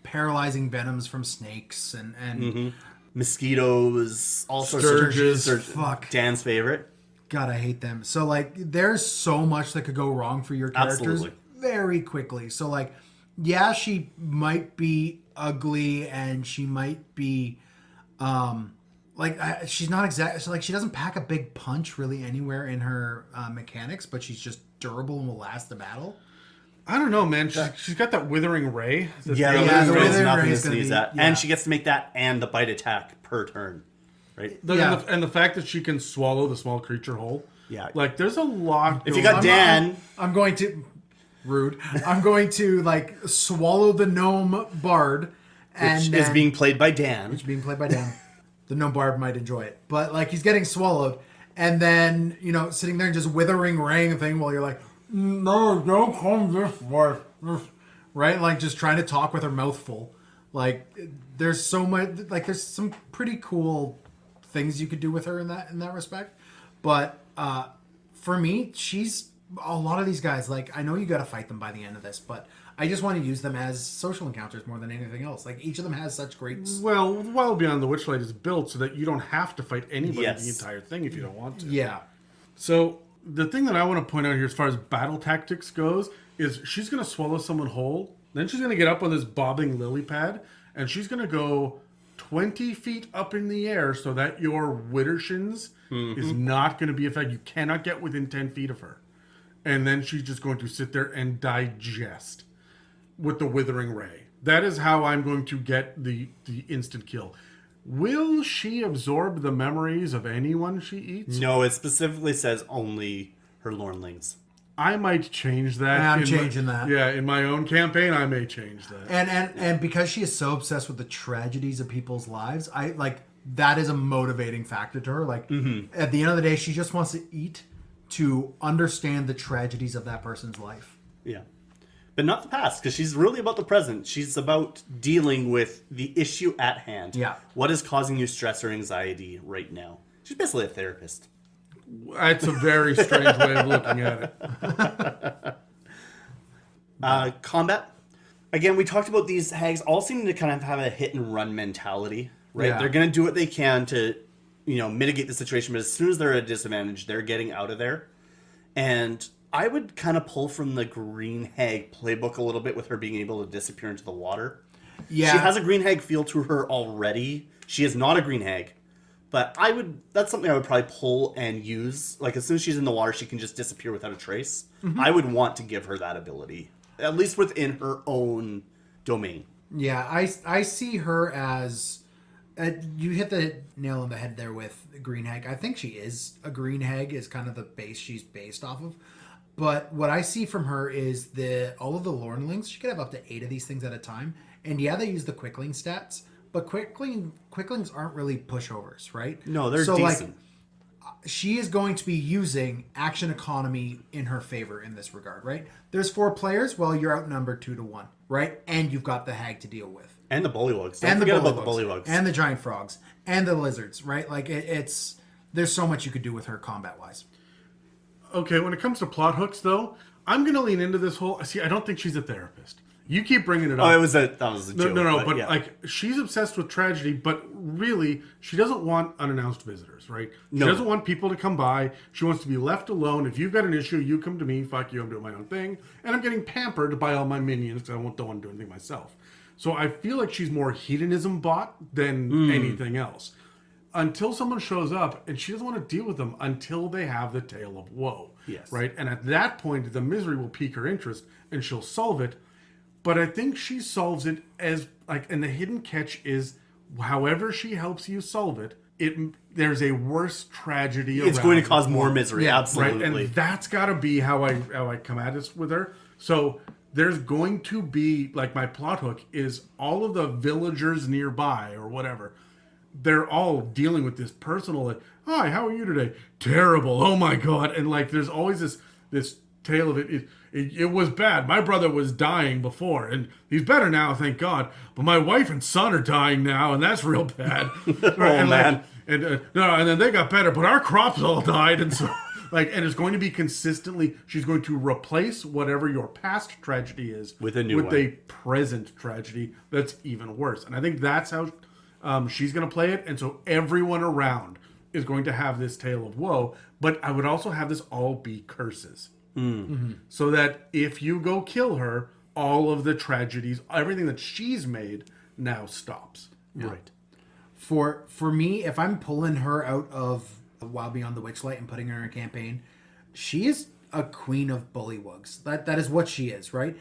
paralyzing venoms from snakes and Mosquitoes, all Sturges, sorts of fuck. Dan's favorite. God, I hate them. So, like, there's so much that could go wrong for your characters Absolutely. very quickly. So, like, yeah, she might be ugly and she might be, she's not exactly, so, like, she doesn't pack a big punch really anywhere in her mechanics, but she's just durable and will last the battle. I don't know, man. She's got that withering ray. The withering withering ray nothing to is gonna sneeze be- at. yeah. And she gets to make that and the bite attack per turn. Right? And the fact that she can swallow the small creature whole. Yeah. Like, there's a lot. If you got Dan... I'm going to... Rude. I'm going to, like, swallow the gnome bard. And Which is then- being played by Dan. Which is being played by Dan. The gnome bard might enjoy it. But, like, he's getting swallowed. And then, you know, sitting there and just withering raying a thing while you're like, no, don't come this way. Right? Like, just trying to talk with her mouth full. Like, there's so much... Like, there's some pretty cool things you could do with her in that respect. But for me, she's... A lot of these guys, like, I know you got to fight them by the end of this, but I just want to use them as social encounters more than anything else. Like, each of them has such great... Well, Wild Beyond the Witchlight is built so that you don't have to fight anybody Yes. the entire thing if you don't want to. Yeah. So, the thing that I want to point out here as far as battle tactics goes is she's going to swallow someone whole, then she's going to get up on this bobbing lily pad, and she's going to go 20 feet up in the air so that your Widdershins is not going to be affected. You cannot get within 10 feet of her. And then she's just going to sit there and digest with the withering ray. That is how I'm going to get the instant kill. Will she absorb the memories of anyone she eats? No, it specifically says only her Lornlings. I might change that. I'm changing that. Yeah, in my own campaign, I may change that. And because she is so obsessed with the tragedies of people's lives, I like that is a motivating factor to her. Like at the end of the day, she just wants to eat to understand the tragedies of that person's life. Yeah. But not the past, because she's really about the present. She's about dealing with the issue at hand. Yeah. What is causing you stress or anxiety right now? She's basically a therapist. That's a very strange way of looking at it. Combat. Again, we talked about these hags all seeming to kind of have a hit and run mentality, right? Yeah. They're going to do what they can to, mitigate the situation, but as soon as they're at a disadvantage, they're getting out of there. And I would kind of pull from the green hag playbook a little bit with her being able to disappear into the water. Yeah. She has a green hag feel to her already. She is not a green hag. But that's something I would probably pull and use. Like, as soon as she's in the water, she can just disappear without a trace. Mm-hmm. I would want to give her that ability, at least within her own domain. Yeah, I see her as... you hit the nail on the head there with Green Hag. I think she is a Green Hag, is kind of the base she's based off of. But what I see from her is all of the Lornlings, she could have up to 8 of these things at a time. And yeah, they use the Quickling stats. But Quicklings aren't really pushovers, right? No, they're decent. She is going to be using action economy in her favor in this regard, right? There's 4 players, well, you're outnumbered 2-1, right? And you've got the hag to deal with. And the bullywugs. Don't forget about the bullywugs. And the giant frogs. And the lizards, right? Like, there's so much you could do with her combat-wise. Okay, when it comes to plot hooks, though, I'm going to lean into this whole... See, I don't think she's a therapist. You keep bringing it up. Oh, that was a joke. No, but yeah. Like, she's obsessed with tragedy, but really, she doesn't want unannounced visitors, right? She doesn't want people to come by. She wants to be left alone. If you've got an issue, you come to me. Fuck you, I'm doing my own thing. And I'm getting pampered by all my minions because I don't want to do anything myself. So I feel like she's more hedonism bot than anything else. Until someone shows up, and she doesn't want to deal with them until they have the tale of woe. Yes. Right? And at that point, the misery will pique her interest, and she'll solve it. But I think she solves it as, like, and the hidden catch is, however she helps you solve it, there's a worse tragedy around. It's going to cause more misery, absolutely. Right? And that's got to be how I come at this with her. So there's going to be, like, my plot hook is all of the villagers nearby or whatever. They're all dealing with this personal, like, hi, how are you today? Terrible. Oh my God. And, like, there's always this tale of it. It was bad. My brother was dying before, and he's better now, thank God. But my wife and son are dying now, and that's real bad. And man. And then they got better, but our crops all died, and so and it's going to be consistently. She's going to replace whatever your past tragedy is with a present tragedy that's even worse. And I think that's how she's going to play it. And so everyone around is going to have this tale of woe. But I would also have this all be curses. Mm-hmm. So that if you go kill her, all of the tragedies, everything that she's made now stops. Yeah. Right. For me, if I'm pulling her out of Wild Beyond the Witchlight and putting her in a campaign, she is a queen of bullywugs. That is what she is, right?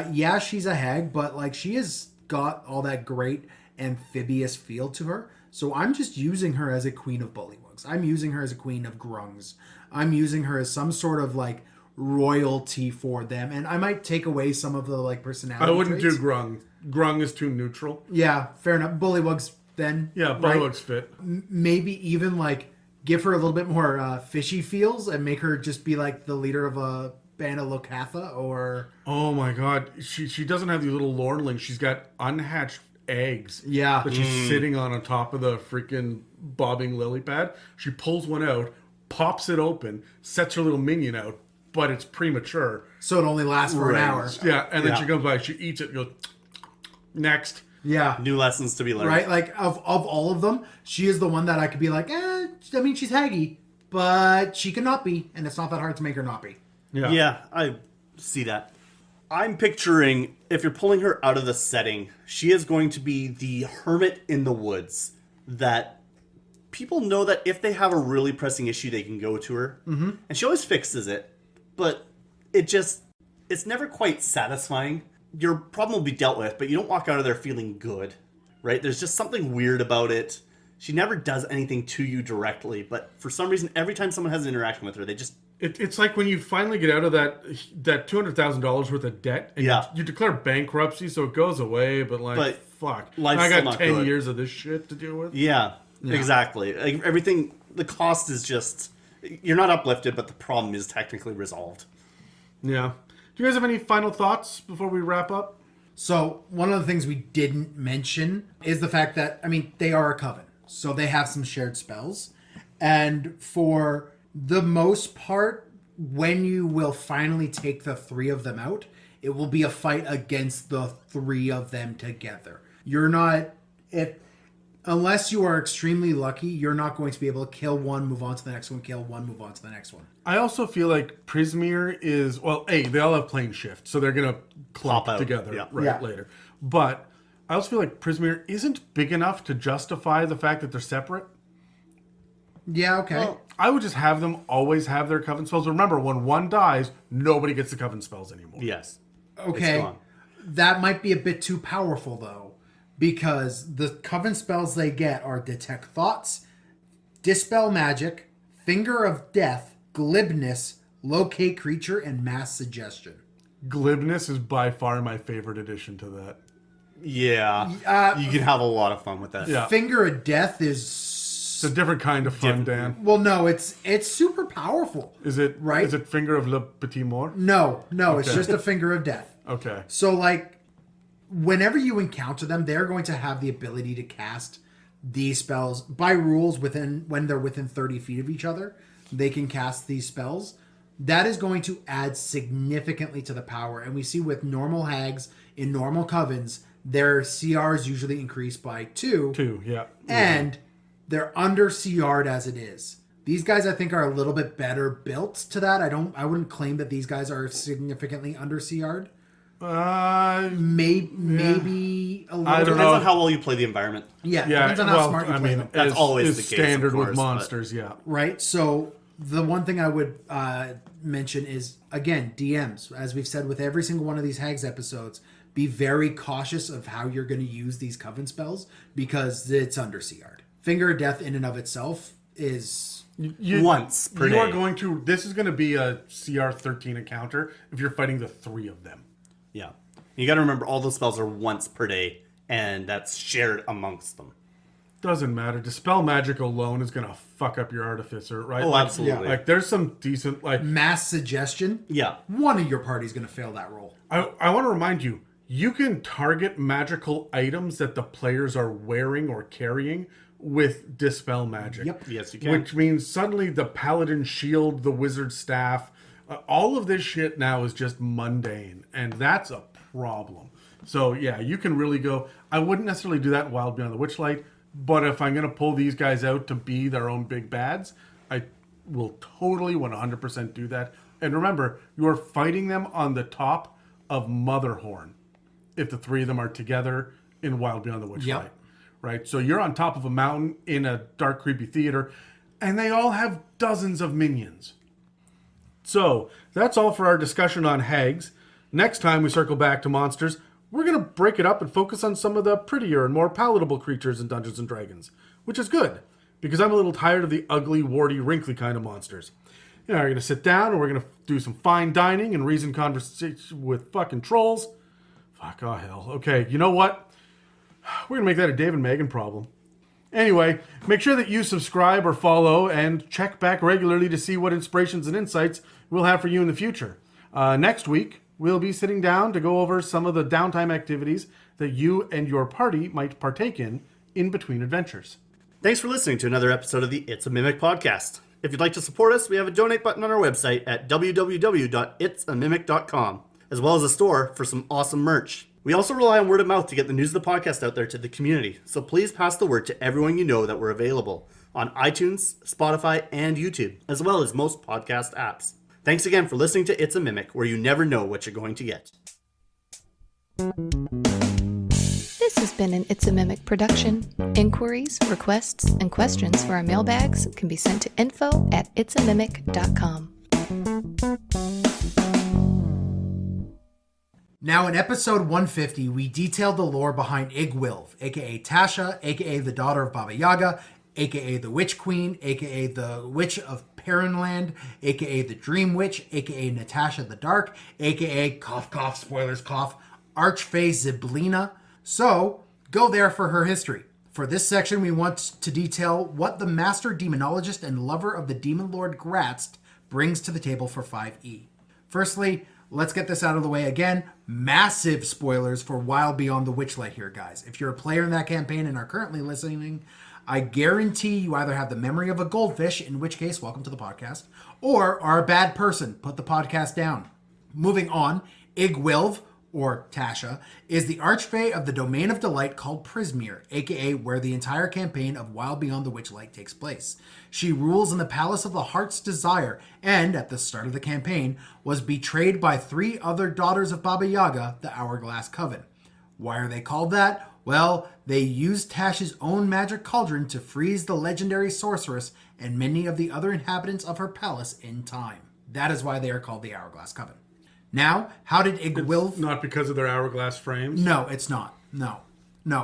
Yeah, she's a hag, but like she has got all that great amphibious feel to her. So I'm just using her as a queen of bullywugs. I'm using her as a queen of grungs. I'm using her as some sort of like royalty for them, and I might take away some of the like personality. I wouldn't traits. do grung. Grung is too neutral. Yeah, fair enough. Bullywugs then. Yeah, bullywugs fit. Maybe even like give her a little bit more fishy feels and make her just be like the leader of a band of Lokatha or. Oh my God, she doesn't have these little lordlings. She's got unhatched eggs. Yeah, that she's sitting on top of the freaking bobbing lily pad. She pulls one out, pops it open, sets her little minion out. But it's premature. So it only lasts for an hour. Yeah, and then she comes by, she eats it, and goes, next. Yeah. New lessons to be learned. Right? Like, of all of them, she is the one that I could be like, I mean, she's haggy, but she can not be, and it's not that hard to make her not be. Yeah, I see that. I'm picturing, if you're pulling her out of the setting, she is going to be the hermit in the woods that people know that if they have a really pressing issue, they can go to her. Mm-hmm. And she always fixes it. But it's never quite satisfying your problem will be dealt with, but you don't walk out of there feeling good, right? There's just something weird about it. She never does anything to you directly, but for some reason, every time someone has an interaction with her, they just... It's like when you finally get out of that $200,000 worth of debt, and you declare bankruptcy, so it goes away, but fuck. Life's I still got not 10 good. years of this shit to deal with. Yeah, exactly. Like, everything, the cost is just... You're not uplifted, but the problem is technically resolved. Yeah. Do you guys have any final thoughts before we wrap up? So one of the things we didn't mention is the fact that, I mean, they are a coven. So they have some shared spells. And for the most part, when you will finally take the 3 of them out, it will be a fight against the 3 of them together. You're not... Unless you are extremely lucky, you're not going to be able to kill one, move on to the next one, kill one, move on to the next one. I also feel like Prismeer is... Well, they all have plane shift, so they're going to clump out. together Yeah. later. But I also feel like Prismeer isn't big enough to justify the fact that they're separate. Yeah, okay. Well, I would just have them always have their coven spells. Remember, when one dies, nobody gets the coven spells anymore. yes. Okay, It's gone. that might be a bit too powerful, though, because the coven spells they get are Detect Thoughts, Dispel Magic, Finger of Death, Glibness, Locate Creature, and Mass Suggestion. Glibness is by far my favorite addition to that. Yeah. You can have a lot of fun with that. Yeah. Finger of Death is... It's a different kind of fun, Dan. Well, no, it's super powerful. Is it Right? Is it Finger of Le Petit Mort? No, it's Okay. just a Finger of Death. Okay. So, like, whenever you encounter them, they're going to have the ability to cast these spells by rules when they're within 30 feet of each other. They can cast these spells. That is going to add significantly to the power. And we see with normal hags in normal covens, their CRs usually increase by 2. 2, yeah. And they're under CR'd as it is. These guys, I think, are a little bit better built to that. I wouldn't claim that these guys are significantly under CR'd. Maybe a little. I don't Depends know. on how well you play the environment. Yeah, Yeah, depends on how smart you play them. That's always the case, standard of course, with but- monsters, yeah. Right? So the one thing I would mention is, again, DMs. As we've said with every single one of these Hags episodes, be very cautious of how you're going to use these coven spells because it's under CR'd. Finger of Death in and of itself is... Once per You day. are going to... This is going to be a CR 13 encounter if you're fighting the 3 of them. Yeah. You got to remember all those spells are once per day, and that's shared amongst them. Doesn't matter. Dispel Magic alone is going to fuck up your Artificer, right? Oh, absolutely. Like, there's some decent... Mass Suggestion. Yeah. One of your party's going to fail that roll. I want to remind you, you can target magical items that the players are wearing or carrying with Dispel Magic. Yep. Yes, you can. Which means suddenly the Paladin Shield, the Wizard Staff, all of this shit now is just mundane. And that's a problem. So, yeah, you can really go... I wouldn't necessarily do that in Wild Beyond the Witchlight, but if I'm going to pull these guys out to be their own big bads, I will totally 100% do that. And remember, you're fighting them on the top of Motherhorn if the 3 of them are together in Wild Beyond the Witchlight. Yep. Right? So you're on top of a mountain in a dark, creepy theater, and they all have dozens of minions. So that's all for our discussion on hags. Next time we circle back to monsters, we're going to break it up and focus on some of the prettier and more palatable creatures in Dungeons & Dragons, which is good, because I'm a little tired of the ugly, warty, wrinkly kind of monsters. You know, we're going to sit down and we're going to do some fine dining and reason conversation with fucking trolls. Fuck, oh hell. Okay, you know what? We're going to make that a Dave and Megan problem. Anyway, make sure that you subscribe or follow and check back regularly to see what inspirations and insights we'll have for you in the future. Next week, we'll be sitting down to go over some of the downtime activities that you and your party might partake in between adventures. Thanks for listening to another episode of the It's a Mimic podcast. If you'd like to support us, we have a donate button on our website at www.itsamimic.com, as well as a store for some awesome merch. We also rely on word of mouth to get the news of the podcast out there to the community, so please pass the word to everyone you know that we're available on iTunes, Spotify, and YouTube, as well as most podcast apps. Thanks again for listening to It's a Mimic, where you never know what you're going to get. This has been an It's a Mimic production. Inquiries, requests, and questions for our mailbags can be sent to info@itsamimic.com. Now, in episode 150, we detailed the lore behind Iggwilv, aka Tasha, aka the daughter of Baba Yaga, aka the Witch Queen, aka the Witch of Perrinland, aka the Dream Witch, aka Natasha the Dark, aka, cough cough, spoilers cough, Archfey Zyblina. So, go there for her history. For this section, we want to detail what the master demonologist and lover of the demon lord Gratzt brings to the table for 5e. Firstly, let's get this out of the way again. Massive spoilers for Wild Beyond the Witchlight here, guys. If you're a player in that campaign and are currently listening, I guarantee you either have the memory of a goldfish, in which case, welcome to the podcast, or are a bad person. Put the podcast down. Moving on, Iggwilv, or Tasha, is the Archfey of the Domain of Delight called Prismeer, aka where the entire campaign of Wild Beyond the Witchlight takes place. She rules in the Palace of the Heart's Desire, and, at the start of the campaign, was betrayed by 3 other daughters of Baba Yaga, the Hourglass Coven. Why are they called that? Well, they used Tasha's own magic cauldron to freeze the legendary sorceress and many of the other inhabitants of her palace in time. That is why they are called the Hourglass Coven. Now, how did Iggwilv... It's not because of their hourglass frames? No, it's not. No.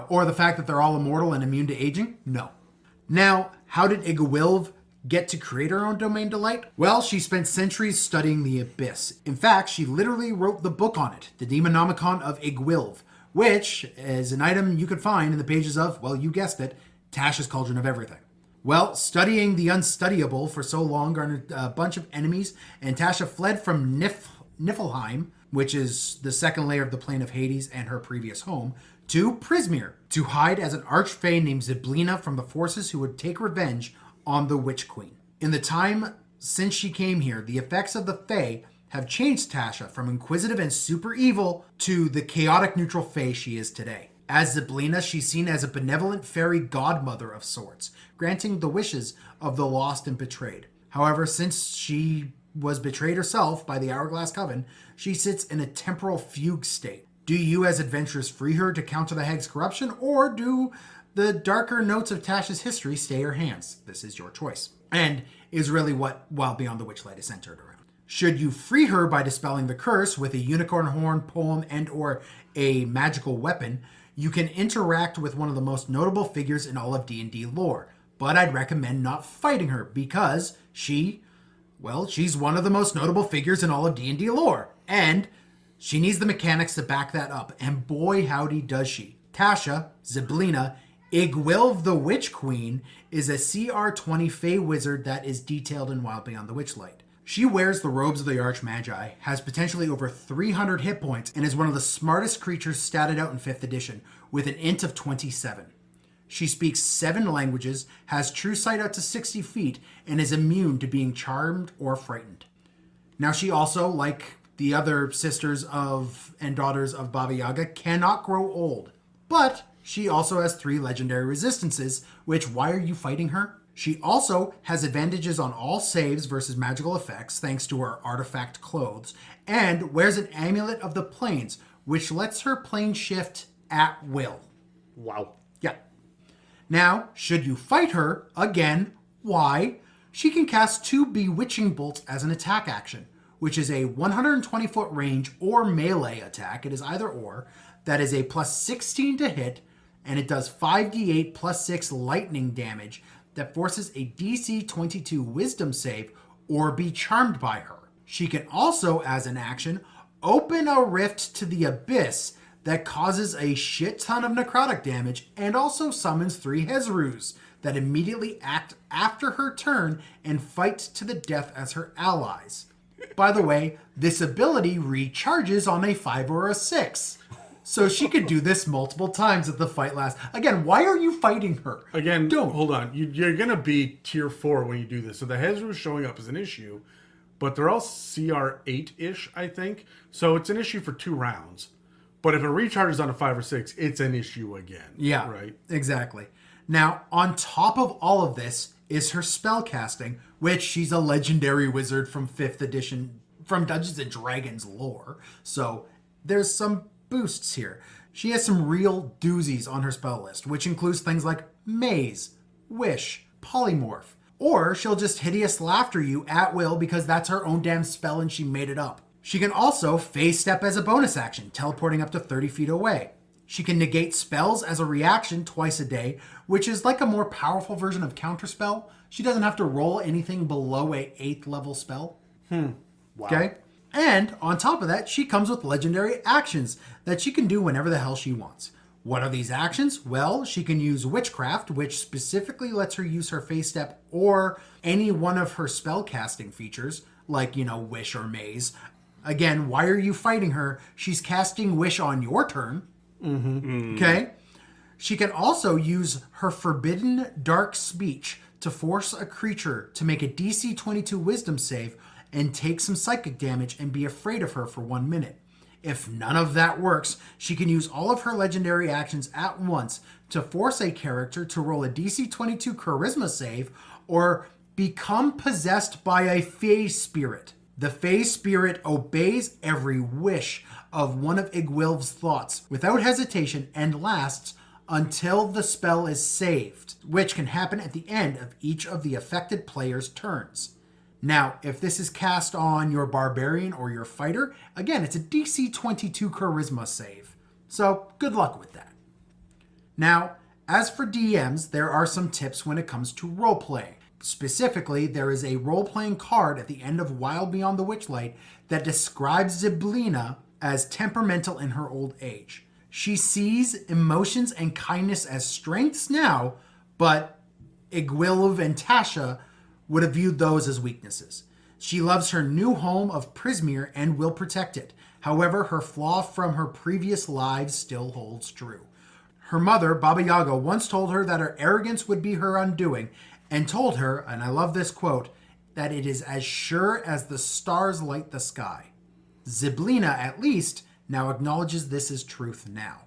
Or the fact that they're all immortal and immune to aging? No. Now, how did Iggwilv get to create her own Domain Delight? Well, she spent centuries studying the Abyss. In fact, she literally wrote the book on it, the Demonomicon of Iggwilv, which is an item you could find in the pages of, well, you guessed it, Tasha's Cauldron of Everything. Well, studying the unstudyable for so long garnered a bunch of enemies, and Tasha fled from Niflheim, which is the second layer of the plane of Hades and her previous home, to Prismeer, to hide as an archfey named Zyblina from the forces who would take revenge on the Witch Queen. In the time since she came here, the effects of the Fae have changed Tasha from inquisitive and super evil to the chaotic neutral Fae she is today. As Zyblina, she's seen as a benevolent fairy godmother of sorts, granting the wishes of the lost and betrayed. However, since she was betrayed herself by the Hourglass Coven, she sits in a temporal fugue state. Do you as adventurers free her to counter the Hag's corruption, or do the darker notes of Tasha's history stay her hands? This is your choice, and is really what Wild Beyond the Witchlight is centered around. Should you free her by dispelling the curse with a unicorn horn, poem, and or a magical weapon, you can interact with one of the most notable figures in all of D&D lore, but I'd recommend not fighting her because she's one of the most notable figures in all of D&D lore, and she needs the mechanics to back that up, and boy howdy does she. Tasha, Zyblina, Iggwilv the Witch Queen, is a CR20 Fey wizard that is detailed in Wild Beyond the Witchlight. She wears the robes of the Archmagi, has potentially over 300 hit points, and is one of the smartest creatures statted out in 5th edition, with an int of 27. She speaks 7 languages, has true sight out to 60 feet, and is immune to being charmed or frightened. Now she also, like the other sisters of and daughters of Baba Yaga, cannot grow old. But she also has 3 legendary resistances, which, why are you fighting her? She also has advantages on all saves versus magical effects thanks to her artifact clothes, and wears an Amulet of the Planes, which lets her plane shift at will. Wow. Yeah. Now, should you fight her, again, why? She can cast 2 Bewitching Bolts as an attack action, which is a 120-foot range or melee attack. It is either or. That is a plus 16 to hit, and it does 5d8 plus 6 lightning damage that forces a DC 22 Wisdom save or be charmed by her. She can also, as an action, open a rift to the Abyss that causes a shit ton of necrotic damage and also summons 3 Hezrus that immediately act after her turn and fight to the death as her allies. By the way, this ability recharges on a 5 or a 6. So she could do this multiple times if the fight lasts. Again, why are you fighting her? Again, Don't. Hold on. You're going to be tier 4 when you do this. So the Hezru showing up is an issue, but they're all CR 8-ish, I think. So it's an issue for 2 rounds. But if it recharges on a 5 or 6, it's an issue again. Yeah, right? Exactly. Now, on top of all of this is her spellcasting, which she's a legendary wizard from 5th edition, from Dungeons & Dragons lore. So there's some boosts here. She has some real doozies on her spell list, which includes things like Maze, Wish, Polymorph, or she'll just hideous laughter you at will because that's her own damn spell and she made it up. She can also phase step as a bonus action, teleporting up to 30 feet away. She can negate spells as a reaction twice a day, which is like a more powerful version of Counterspell. She doesn't have to roll anything below a 8th level spell. Wow. Okay? And on top of that, she comes with legendary actions that she can do whenever the hell she wants. What are these actions? Well, she can use Witchcraft, which specifically lets her use her phase step or any one of her spell casting features, like, Wish or Maze. Again, why are you fighting her? She's casting Wish on your turn. Okay? She can also use her Forbidden Dark Speech to force a creature to make a DC 22 Wisdom save and take some psychic damage and be afraid of her for 1 minute. If none of that works, she can use all of her legendary actions at once to force a character to roll a DC 22 Charisma save or become possessed by a Fey Spirit. The Fey Spirit obeys every wish of one of Iggwilv's thoughts without hesitation and lasts until the spell is saved, which can happen at the end of each of the affected player's turns. Now, if this is cast on your barbarian or your fighter, again, it's a DC 22 Charisma save. So, good luck with that. Now, as for DMs, there are some tips when it comes to role-playing. Specifically, there is a role-playing card at the end of Wild Beyond the Witchlight that describes Zyblina as temperamental in her old age. She sees emotions and kindness as strengths now, but Iggwilv and Tasha would have viewed those as weaknesses. She loves her new home of Prismeer and will protect it. However, her flaw from her previous lives still holds true. Her mother, Baba Yaga, once told her that her arrogance would be her undoing, and told her, and I love this quote, that it is as sure as the stars light the sky. Zyblina, at least, now acknowledges this as truth now.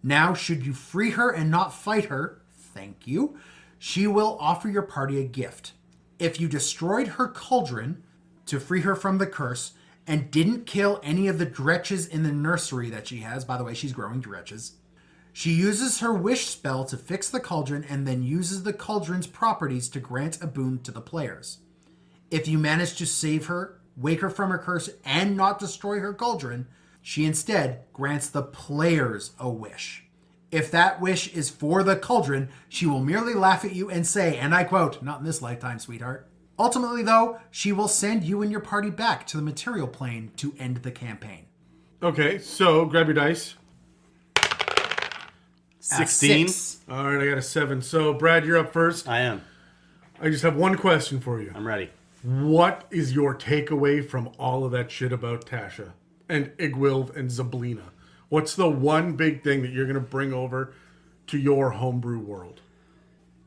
Now, should you free her and not fight her, thank you, she will offer your party a gift. If you destroyed her cauldron to free her from the curse and didn't kill any of the dretches in the nursery that she has, by the way, she's growing dretches, she uses her wish spell to fix the cauldron and then uses the cauldron's properties to grant a boon to the players. If you manage to save her, wake her from her curse, and not destroy her cauldron, she instead grants the players a wish. If that wish is for the cauldron, she will merely laugh at you and say, and I quote, "Not in this lifetime, sweetheart." Ultimately, though, she will send you and your party back to the material plane to end the campaign. Okay, so grab your dice. 16. 6. All right, I got a 7. So, Brad, you're up first. I am. I just have one question for you. I'm ready. What is your takeaway from all of that shit about Tasha and Iggwilv and Zyblina? What's the one big thing that you're going to bring over to your homebrew world?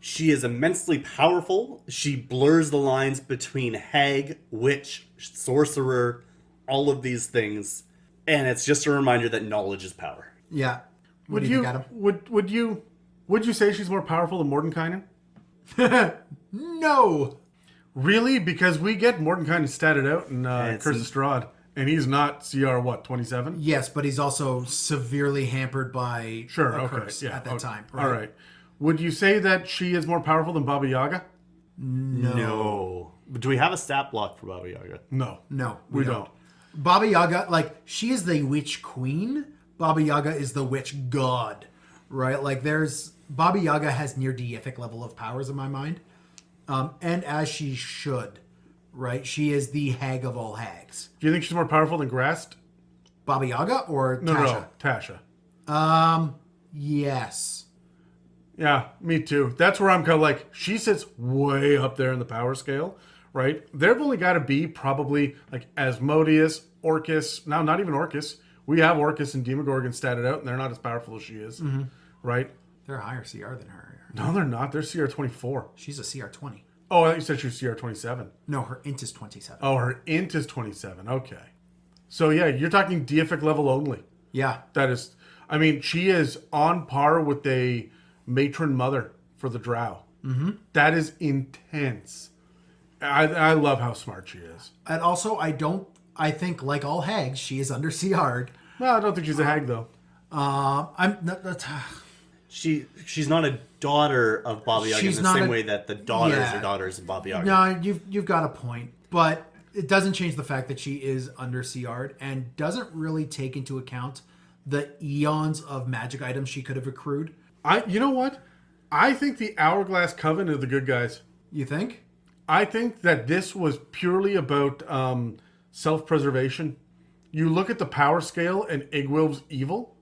She is immensely powerful. She blurs the lines between hag, witch, sorcerer, all of these things. And it's just a reminder that knowledge is power. Yeah. What Would do you you think, Adam? would you say she's more powerful than Mordenkainen? No. Really? Because we get Mordenkainen statted out in it's Curse of in- Strahd, and he's not CR 27? Yes, but he's also severely hampered by Sure. a Okay. curse Yeah. at that okay. time. All right. Would you say that she is more powerful than Baba Yaga? No. But do we have a stat block for Baba Yaga? No. No, We don't. Baba Yaga, like, she is the witch queen. Baba Yaga is the witch god, right? Like, Baba Yaga has near deific level of powers in my mind. And as she should, right? She is the hag of all hags. Do you think she's more powerful than Grast? Baba Yaga or No, Tasha? no, Tasha. Yes. Yeah, me too. That's where I'm kind of like, she sits way up there in the power scale, right? They've only got to be probably like Asmodeus, Orcus. Now, not even Orcus. We have Orcus and Demogorgon statted out, and they're not as powerful as she is, right? They're a higher CR than her. No, they're not. They're CR 24. She's a CR 20. Oh, I thought you said she was CR 27. No, her int is 27. Oh, her int is 27. Okay. So, yeah, you're talking deific level only. Yeah. That is, I mean, she is on par with a matron mother for the drow. Mm-hmm. That is intense. I love how smart she is. And also, I think, like all hags, she is under CR'd. Well, I don't think she's a hag, though. She's not a daughter of Baba Yaga She's in the not same a- way that the daughters Yeah. are daughters of Baba Yaga. No, you've got a point. But it doesn't change the fact that she is under CR'd and doesn't really take into account the eons of magic items she could have accrued. You know what? I think the Hourglass Coven are the good guys. You think? I think that this was purely about self-preservation. You look at the power scale and Iggwilv's evil.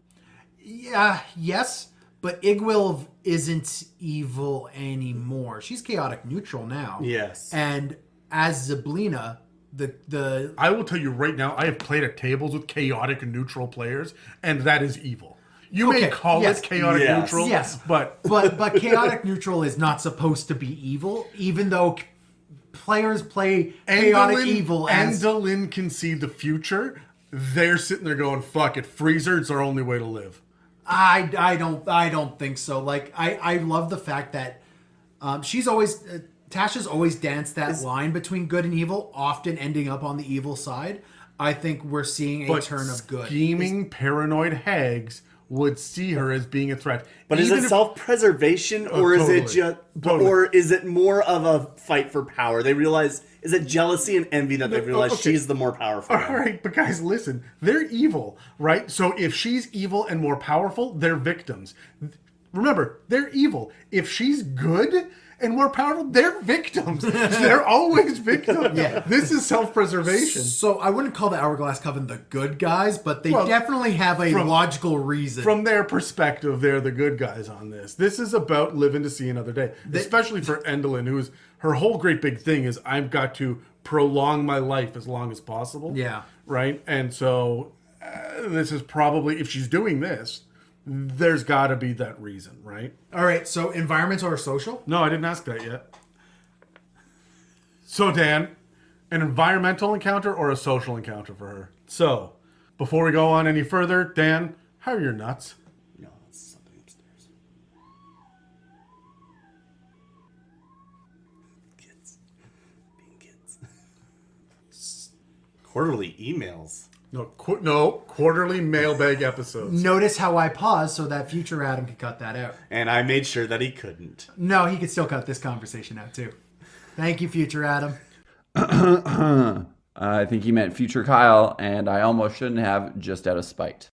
Yeah, yes, but Iggwilv isn't evil anymore. She's chaotic neutral now. Yes. And as Zyblina, the I will tell you right now, I have played at tables with chaotic and neutral players, and that is evil. You may call it chaotic neutral, but chaotic neutral is not supposed to be evil, even though players play chaotic evil as... Endelyn can see the future. They're sitting there going, fuck it, Freezer, it's our only way to live. I don't think so. Like, I love the fact that she's always... Tasha's always danced that line between good and evil, often ending up on the evil side. I think we're seeing a turn of good. Scheming, paranoid hags would see her as being a threat. But is it self-preservation, or is it just, or is it more of a fight for power? They realize, is it jealousy and envy that they realize she's the more powerful? All right, but guys, listen, they're evil, right? So if she's evil and more powerful, they're victims. Remember, they're evil. If she's good and more powerful, they're victims. They're always victims. Yeah. This is self-preservation. So I wouldn't call the Hourglass Coven the good guys, but they definitely have a logical reason. From their perspective, they're the good guys on this. This is about living to see another day. Especially for Endelyn, who's her whole great big thing is I've got to prolong my life as long as possible. Yeah. Right? And so this is probably, if she's doing this, there's got to be that reason, right? All right, so environmental or social? No, I didn't ask that yet. So, Dan, an environmental encounter or a social encounter for her? So, before we go on any further, Dan, how are your nuts? No, that's something upstairs. Kids. Being kids. Quarterly emails. No, quarterly mailbag episodes. Notice how I paused so that future Adam could cut that out. And I made sure that he couldn't. No, he could still cut this conversation out too. Thank you, future Adam. I think he meant future Kyle, and I almost shouldn't have, just out of spite.